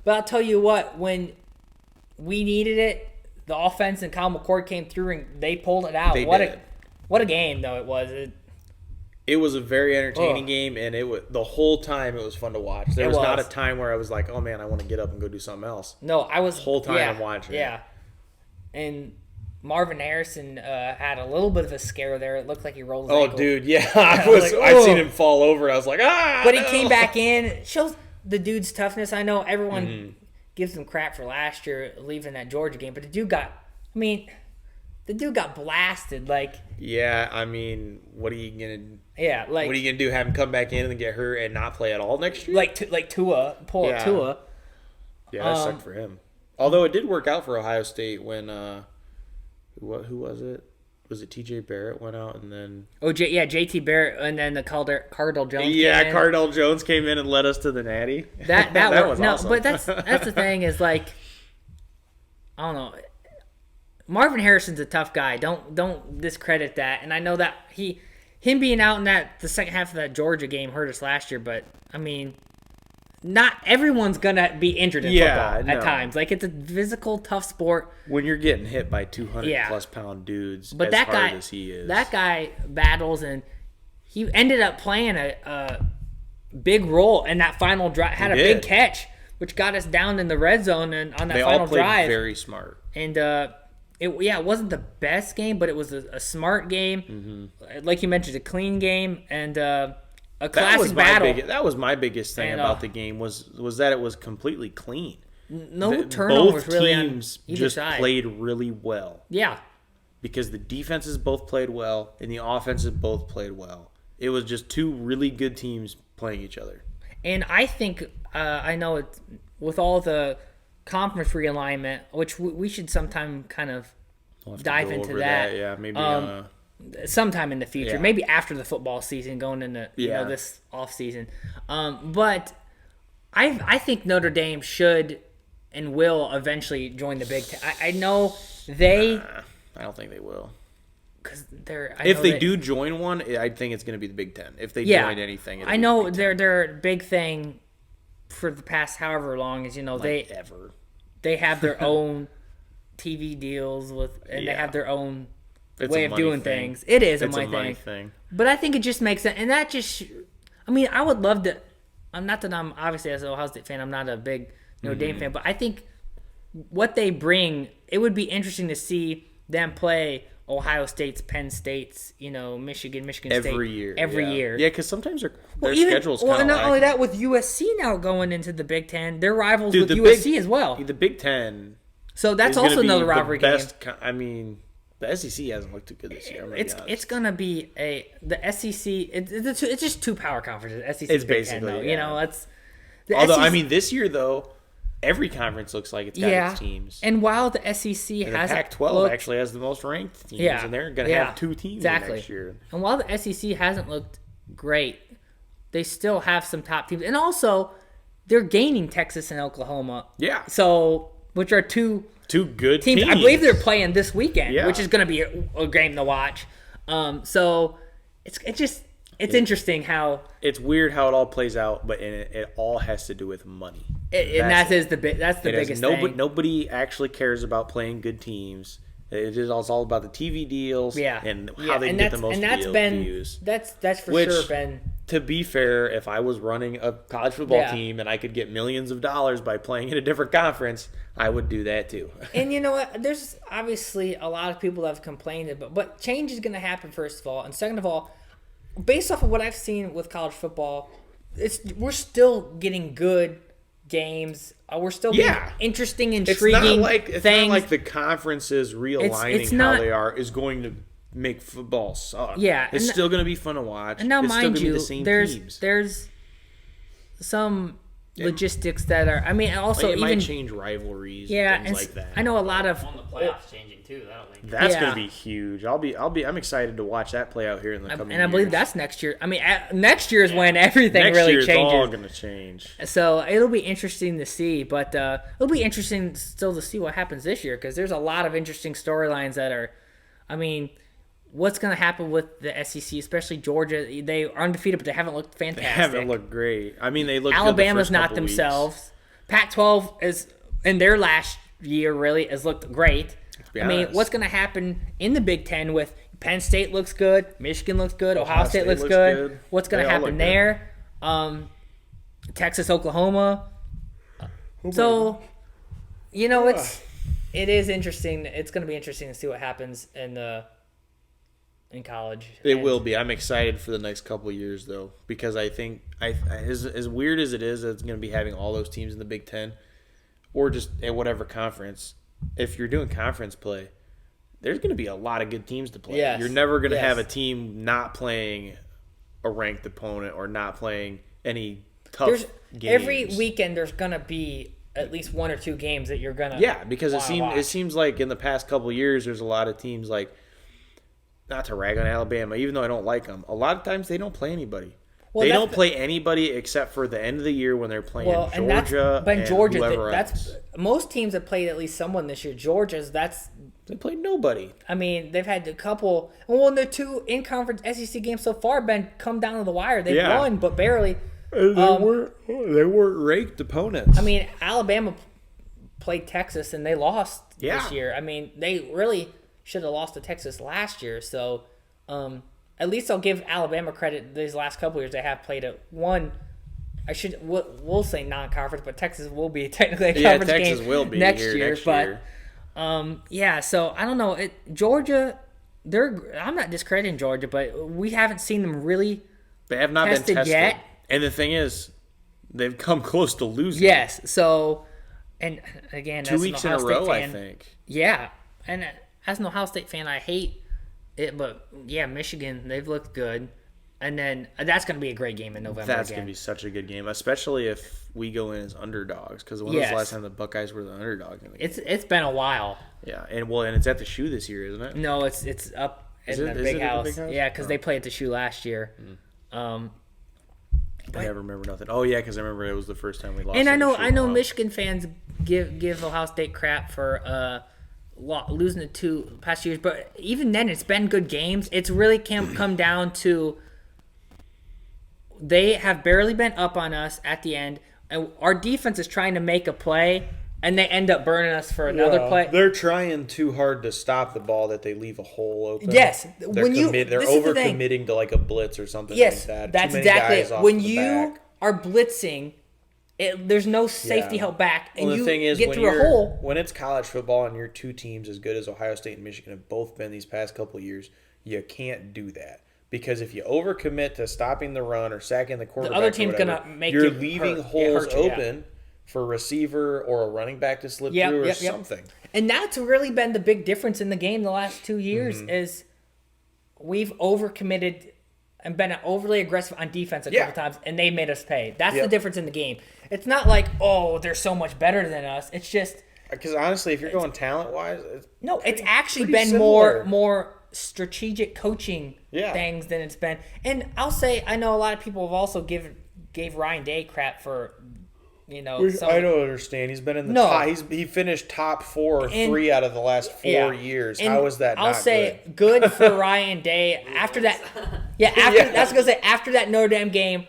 But I'll tell you what, when we needed it, the offense and Kyle McCord came through and they pulled it out. They what did. a game though it was. It was a very entertaining Ugh. game, and it was the whole time it was fun to watch. There It was not a was. time where I was like, "Oh man, I want to get up and go do something else." No, I was Whole time yeah, I'm watching it. Yeah, and Marvin Harrison had a little bit of a scare there. It looked like he rolled his Oh, ankle. dude, yeah, I was like, I'd seen "Oh." him fall over. I was like, "Ah!" But he no." came back in. It shows the dude's toughness. I know everyone Mm-hmm. gives him crap for last year leaving that Georgia game, but the dude got blasted. Like, Yeah, I mean, what are you gonna? yeah, like What are you gonna do? Have him come back in and get hurt and not play at all next year? like Tua, pull up Yeah. Tua. Yeah, that sucked for him. Although it did work out for Ohio State when who was it? Was it T.J. Barrett went out and then? Oh, JT Barrett, and then the Cardell Jones. Yeah, came in. Cardell Jones came in and led us to the Natty. That That was was awesome. But that's the thing is like, I don't know. Marvin Harrison's a tough guy. Don't discredit that. And I know that him being out in the second half of that Georgia game hurt us last year. But I mean, not everyone's gonna be injured in Yeah, football at no. times. Like, it's a physical, tough sport. When you're getting hit by 200 Yeah. plus pound dudes, But as that hard guy, as he is, that guy battles, and he ended up playing a big role in that final drive. Had a did. big catch, which got us down in the red zone and on that they final all played drive. very smart. And it wasn't the best game, but it was a smart game. Like you mentioned, a clean game and a That classic was my battle. that was my biggest thing And, about the game was that it was completely clean. No turnovers Both really teams on either just side. played really well Yeah, because the defenses both played well and the offenses both played well. It was just two really good teams playing each other. and I think I know it with all the conference realignment, which we should sometime kind of We'll have to dive go into over that. Yeah, maybe. Sometime in the future, Yeah. maybe after the football season, going into Yeah. this off season. But I think Notre Dame should and will eventually join the Big Ten. I know they I don't think they will. because they're I If know they do join one, I think it's going to be the Big Ten. If they yeah join anything, it'll I be know the Big Ten. their big thing for the past however long is Like ever. they have their own TV deals with and they Yeah. have their own It's way a of money doing thing. things. It is It's a a money money thing. thing. But I think it just makes sense, and that just, I mean, I would love to. I'm not that I'm obviously as an Ohio State fan. I'm not a big Notre Dame fan, but I think what they bring, it would be interesting to see them play Ohio State's, Penn State's, Michigan State every year. year. Yeah, because sometimes their Even- schedule's well, kind and of not only that, with USC now going into the Big Ten, they're rivals Dude, with the USC Big- as well. The Big Ten. So that's is gonna also be another the rivalry game. best I mean, the SEC hasn't looked too good this year. I'm gonna be honest. It's gonna be the SEC. It's just two power conferences. SEC, It's Big Ten, basically, though. yeah. It's the Although SEC, I mean, this year though, every conference looks like it's got its teams. And while the SEC And the hasn't Pac-12 looked, actually has the most ranked teams, Yeah, and they're gonna yeah, have 2 teams exactly. next year. and while the SEC hasn't looked great, they still have some top teams, and also they're gaining Texas and Oklahoma. Yeah, So, which are two good teams. I believe they're playing this weekend, Yeah. which is going to be a game to watch. So it's interesting how It's weird how it all plays out, but it all has to do with money. that's the biggest nobody, thing. Nobody actually cares about playing good teams. It is all about the TV deals and how they get the most views. That's for Which, sure been. To be fair, if I was running a college football Yeah. team and I could get millions of dollars by playing in a different conference, I would do that too. And you know what? There's obviously a lot of people that have complained, but change is going to happen, first of all. And second of all, based off of what I've seen with college football, we're still getting good games. We're still getting interesting, intriguing it's things. not like the conferences realigning it's how not- they are is going to make football suck. Yeah, It's and still going to be fun to watch. And now, it's still mind gonna be you, the same there's teams. there's some logistics that are. I mean, also It even might change rivalries, and things like that. I know a lot of. On the playoffs changing too. That'll make That's Yeah. going to be huge. I'm excited to watch that play out here in the coming And I believe years. that's next year. I mean, next year is when everything Next really year changes. it's all going to change. So it'll be interesting to see, but it'll be interesting still to see what happens this year because there's a lot of interesting storylines that are. I mean, what's going to happen with the SEC, especially Georgia? They are undefeated, but they haven't looked They fantastic. haven't looked great. I mean, they look Alabama's good the not first couple themselves. Pac-12 is in their last year really has looked great. be I mean, honest. what's going to happen in the Big Ten with Penn State looks good, Michigan looks good, Ohio State looks good. What's going They to all happen look good. there? Texas, Oklahoma. Oh So, it is interesting. It's going to be interesting to see what happens in college. It And- will be. I'm excited for the next couple of years, though, because I think as weird as it is, it's going to be having all those teams in the Big Ten, or just at whatever conference. If you're doing conference play, there's going to be a lot of good teams to play. Yes. You're never going to Yes. have a team not playing a ranked opponent or not playing any tough There's games. every weekend there's going to be at least one or two games that you're going to Yeah, because it watch. seems like in the past couple of years, there's a lot of teams like. Not to rag on Alabama, even though I don't like them. A lot of times they don't play anybody. Well, they that's- don't play anybody except for the end of the year when they're playing Well, and Georgia but and Georgia, whoever that's else. most teams have played at least someone this year. Georgia's They played nobody. I mean, they've had a couple. Well, their two in conference SEC games so far been come down to the wire. They've Yeah. won, but barely. They weren't ranked opponents. I mean, Alabama played Texas and they lost Yeah. this year. I mean, they really should have lost to Texas last year. So, at least I'll give Alabama credit. These last couple years, they have played one. We'll say non-conference, but Texas will be technically a conference Texas game will be next here year. next but year. yeah, so I don't know. Georgia, I'm not discrediting Georgia, but we haven't seen them really. They have not been tested tested yet. And the thing is, they've come close to losing. Yes, so and again, 2 as an weeks in Ohio a State row, I fan, think. Yeah, and as an Ohio State fan, I hate it, but yeah, Michigan, they've looked good, and then that's going to be a great game in November. That's again. going to be such a good game, especially if we go in as underdogs. Because when was Yes. the last time the Buckeyes were the underdogs in the game? It's been a while. Yeah, and it's at the Shoe this year, isn't it? No, it's up Is in it- the is big it at the house. big house? Yeah, because Oh. they played at the Shoe last year. I never remember nothing. Oh yeah, because I remember it was the first time we lost. And I at the know Shoe. I know Wow. Michigan fans give Ohio State crap for losing the 2 past years, but even then, it's been good games. It's really come down to they have barely been up on us at the end, and our defense is trying to make a play, and they end up burning us for another play. They're trying too hard to stop the ball that they leave a hole open. Yes, they're when you they're this is the thing. overcommitting to like a blitz or something Yes, like that. that's Too many exactly guys it. off When the you back. are blitzing, there's no safety Yeah. held back, and Well, the you thing is, get when through a hole. when it's college football and your two teams as good as Ohio State and Michigan have both been these past couple of years, you can't do that. Because if you overcommit to stopping the run or sacking the quarterback, other team's or whatever, gonna make you're you leaving hurt. holes Hurt you, yeah. open for a receiver or a running back to slip Yep, through or yep, yep. something. And that's really been the big difference in the game the last 2 years is we've overcommitted and been overly aggressive on defense a couple times, and they made us pay. That's the Yep. difference in the game. It's not like, oh, they're so much better than us. It's just Because honestly, if you're going talent wise, no. It's actually pretty been similar. more strategic coaching Yeah. things than it's been. And I'll say I know a lot of people have also gave Ryan Day crap for some, I don't understand. He's been in the No. top. He finished top 4 or And- 3 out of the last 4 Yeah. years. And How is that? I'll not say good? good for Ryan Day after that. Yeah, after Yeah. that's gonna say after that Notre Dame game.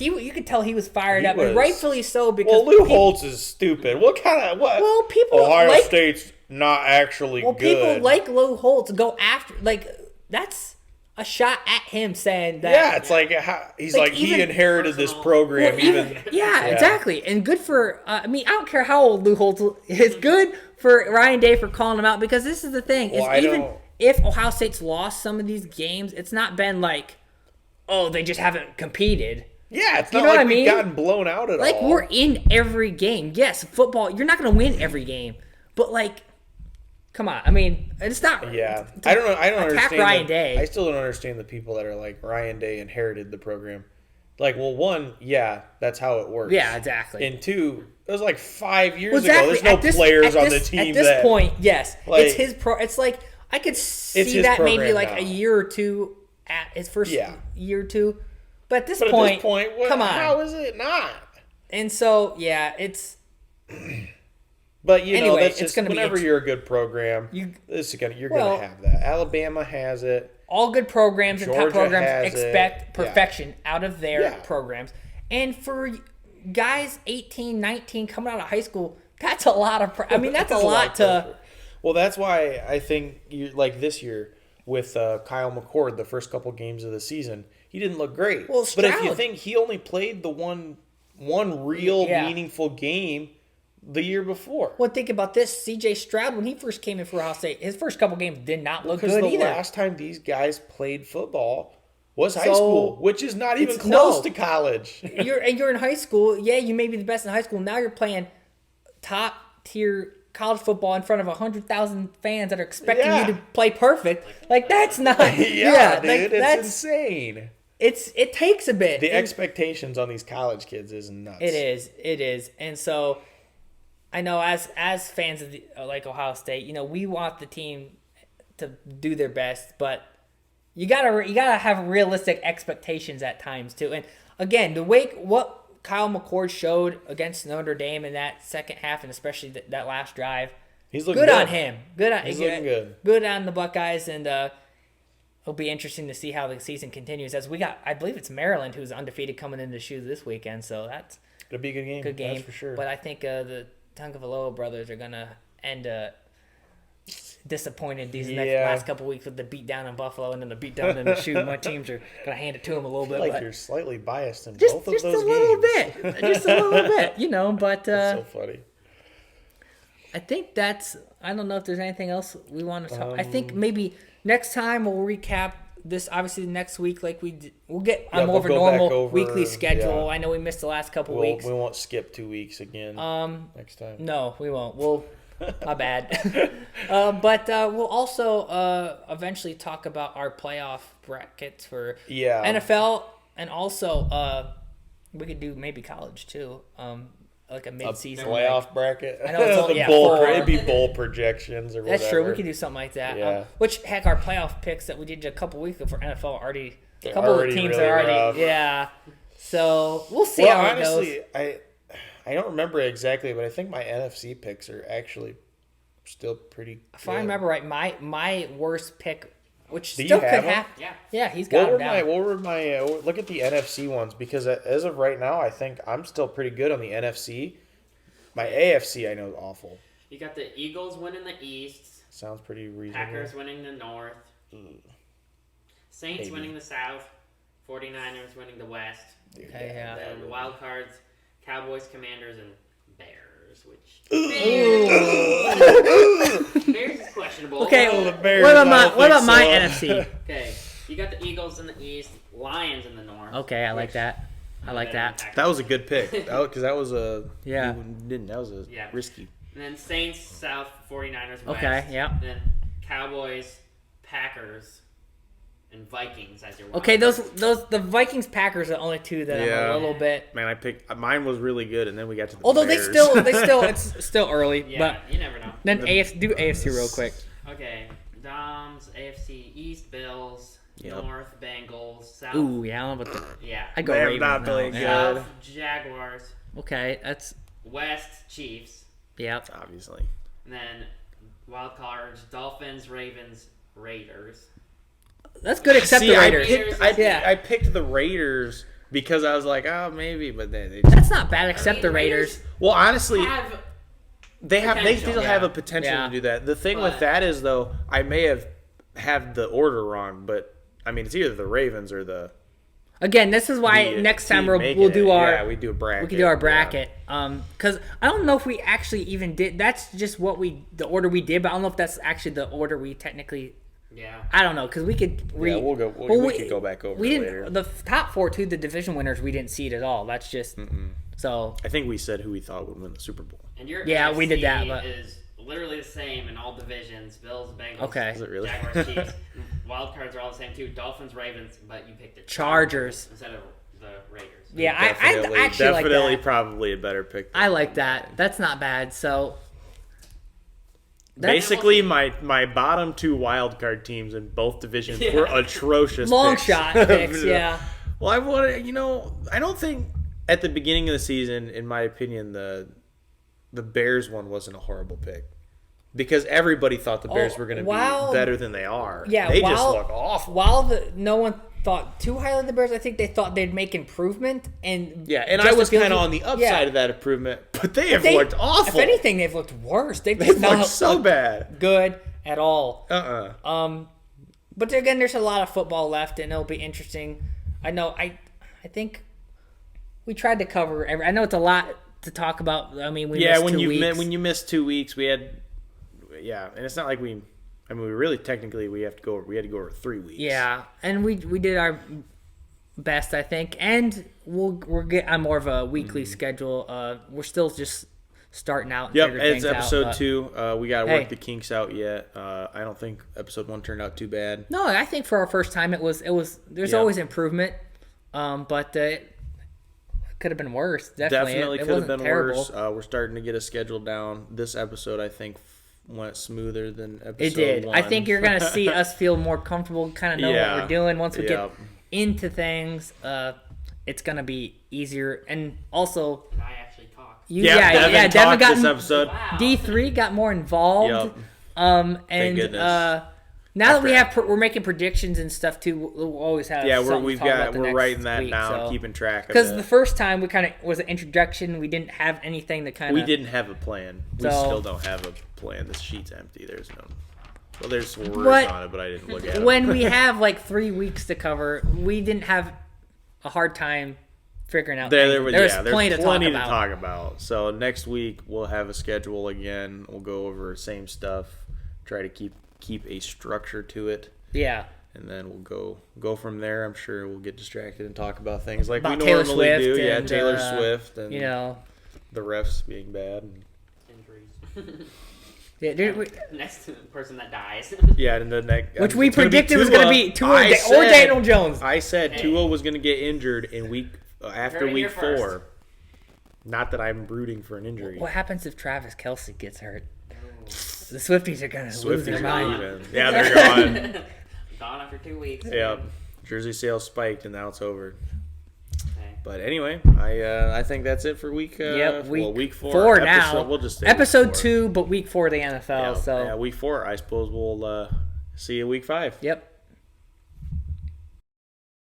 You could tell he was fired He up, was. and rightfully so because Well, Lou people, Holtz is stupid. What kind of what? Well, people Ohio like- State's not actually good. people like Lou Holtz go after that's a shot at him saying that. Yeah, it's like he's Like, like he even- inherited this Personal- program. Well, yeah, exactly. And good for, I don't care how old Lou Holtz is, it's good for Ryan Day for calling him out because this is the thing. Well, Is I even don't- if Ohio State's lost some of these games, it's not been like, oh, they just haven't competed. Yeah, it's You not know like what I we've mean? gotten blown out at Like, all. we're in every game. Yes, football, you're not going to win every game. But, come on. I mean, it's not. Yeah, I don't know. I don't attack understand. Ryan Day. I still don't understand the people that are like Ryan Day inherited the program. Like, well, one, yeah, that's how it works. Yeah, exactly. And two, it was like 5 years Well, ago. There's no At this- players at on this- the team At this that. point, yes. Like- It's his pro. It's like, I could see his that maybe program like now. a year or two at his first Yeah. year or two. But at this But point, at this point, come on. how is it not? And so, yeah, it's But you know, Anyway, that's it's just gonna be whenever you're a good program, You- you're Well- gonna have that. Alabama has it. all good programs and top Georgia programs has expect it. Yeah. perfection out of their Yeah. programs. And for guys 18, 19 coming out of high school, that's a lot of I mean, that's a lot of to pressure. Well, that's why I think you like this year with Kyle McCord, the first couple games of the season, he didn't look great. Well, but if you Stroud- think he only played the one real Yeah. meaningful game the year before. Well, think about this. C.J. Stroud, when he first came in for Ohio State, his first couple games did not look Because good the either. last time these guys played football was high So, school, which is not even it's- close no. to college. You're in high school. Yeah, you may be the best in high school. Now you're playing top tier college football in front of 100,000 fans that are expecting Yeah. you to play perfect. Like that's not. yeah, dude, like, it's that's insane. it takes a bit. The And expectations on these college kids is nuts. it is, and so I know as fans of like Ohio State, we want the team to do their best, but you gotta have realistic expectations at times too. And again, what Kyle McCord showed against Notre Dame in that second half, and especially that last drive, He's looking good good on him. He's looking good. Good on the Buckeyes, and it'll be interesting to see how the season continues. As I believe it's Maryland who's undefeated coming into the shoes this weekend, so that's It'll be a good game. a good game That's for sure. But I think the Tagovailoa brothers are gonna end disappointed these last couple weeks with the beatdown in Buffalo and then the beatdown in the shoe. My teams are gonna hand it to them a little I bit. feel like but you're slightly biased in just both of just those a little games. bit, just a little bit, But That's so funny. I think I don't know if there's anything else we want to talk. I think maybe next time we'll recap this. Obviously, next week, like we'll get on more we'll of a go back normal over, weekly schedule. yeah. I know we missed the last couple weeks. We won't skip 2 weeks again next time. No, we won't. We'll. My bad. But we'll also eventually talk about our playoff brackets for Yeah. NFL, and also we could do maybe college too, like a A mid-season playoff bracket. I know it's all- The yeah, bowl, 4. it'd be bowl projections or That's whatever. true. We could do something like that. Yeah. Which heck, our playoff picks that we did a couple weeks ago for NFL are already. They're A couple already of teams really are already. rough. Yeah. So we'll see Well, how honestly, it goes. I don't remember exactly, but I think my NFC picks are actually still pretty. If I remember right, my worst pick, which Do you still could have 'em? happen. Yeah. Yeah, he's got him down. What were my look at the NFC ones, because as of right now, I think I'm still pretty good on the NFC. My AFC, I know, is awful. You got the Eagles winning the East, Sounds pretty reasonable. Packers winning the North, Saints Maybe. winning the South, 49ers winning the West. Okay, yeah. Then wild cards, Cowboys, Commanders, and Bears. Which Bears is questionable. Okay, Oh, the Bears, what about I my don't what about think my so. NFC? Okay, you got the Eagles in the East, Lions in the North. Okay, I like which- that. I like that. That was a good pick. Because that was a Yeah. That was a Yeah. risky. And then Saints, South, 49ers, West. Okay, yeah. Then Cowboys, Packers, and Vikings as your wild Okay, card. the Vikings Packers are the only two that Yeah. I'm a little bit. Man, I picked mine was really good, and then we got to the Although Bears. it's still early. Yeah, But you never know. then AFC real quick. Okay, Doms, AFC East, Bills, Yep. North, Bengals, South. Ooh, yeah, I don't know about the. Yeah. I go They have Ravens not now. played Yeah. good. South, Jaguars, Okay, that's West, Chiefs, yeah. Obviously. and then wild cards, Dolphins, Ravens, Raiders. That's good except See, the Raiders. Yeah. I picked the Raiders because I was like, oh, maybe, but they That's not bad except the Raiders. well, honestly, Have they potential, still yeah. have a potential Yeah. to do that. The thing with But- that is, though, I may have the order wrong, but I mean, it's either the Ravens or the. Again, this is why the next team time we'll making do it. our Yeah, we do a bracket. we can do our yeah. bracket. Because I don't know if we actually even did. That's just the order we did, but I don't know if that's actually the order we technically. yeah. I don't know because we could. Yeah, we'll go. We could go back over We it didn't. later. The top four too. The division winners we didn't seed at all. That's just so. I think we said who we thought would win the Super Bowl. And your Yeah, we did that, AFC but- is literally the same in all divisions. Bills, Bengals, Okay. Is it really? Jaguars, Chiefs. Wild cards are all the same too. Dolphins, Ravens, but you picked the Chargers. instead of the Raiders. Yeah, I actually like definitely that. probably a better pick. than- I like that. That's not bad. So. Basically, my bottom two wild card teams in both divisions were atrocious. Long picks. shot picks, yeah. Well, I wanted, I don't think at the beginning of the season, in my opinion, the Bears one wasn't a horrible pick because everybody thought the Bears were going to while- be better than they are. Yeah, they while, just look awful. While no one thought too highly of the Bears, I think they thought they'd make improvement. And Yeah, and I Justin was Fields kind of on the upside yeah. of that improvement, but they have They- looked awful. If anything, they've looked worse. They've They've just not looked so looked bad. good at all. But But again, there's a lot of football left, and it'll be interesting. I know. I think we tried to cover. I know it's a lot to talk about. I mean, we yeah, missed when 2 you weeks. when you miss 2 weeks, we had and it's not like we. I mean, we really technically we had to go over 3 weeks. Yeah, and we did our best, I think, and we'll get on more of a weekly schedule. We're still just starting out. And Yep, figuring it's things episode out, 2. We got to Hey. work the kinks out yet. I don't think episode 1 turned out too bad. No, I think for our first time, it was. There's Yeah. always improvement, but it could have been worse. Definitely, Definitely it could have wasn't been terrible. worse. We're starting to get a schedule down. This episode, I think, went smoother than episode It did. 1. I think you're gonna see us feel more comfortable, kind of know Yeah. what we're doing. Once we Yep. get into things, it's gonna be easier. And also, I actually talk. Devin talked this episode. Wow. D3 got more involved. Yep. And goodness. now that we have, we're making predictions and stuff too. We'll always have. Yeah, something to talk about the we're next writing that week, down, so. keeping track of Because it. the first time we kind of was an introduction, we didn't have anything to kind of. We didn't have a plan. We So- still don't have a plan. This sheet's empty. There's no. Well, there's some words But on it, but I didn't look at them. When we have like 3 weeks to cover, we didn't have a hard time figuring out. There things. was There's plenty to to talk talk about. about. So next week we'll have a schedule again. We'll go over same stuff. Try to keep a structure to it, Yeah. and then we'll go from there. I'm sure we'll get distracted and talk about things like About we Taylor normally Swift do. Yeah, and, Taylor Swift and You know. the refs being bad. Injuries. Yeah, Next person that dies. Yeah, and the next which we predicted was going to be Tua or Daniel Jones. I said Hey. Tua was going to get injured in after Heard it week here first. 4. Not that I'm rooting for an injury. What happens if Travis Kelce gets hurt? The Swifties are going to lose Swifties their are mind. even. Yeah, they're gone. Gone after 2 weeks. Yeah, jersey sales spiked and now it's over. Okay. But anyway, I think that's it for week. Yep, week 4. four episode, now. We'll just say episode week 4. 2, but week 4 of the NFL. Yeah, so yeah, week 4. I suppose we'll see you week 5. yep.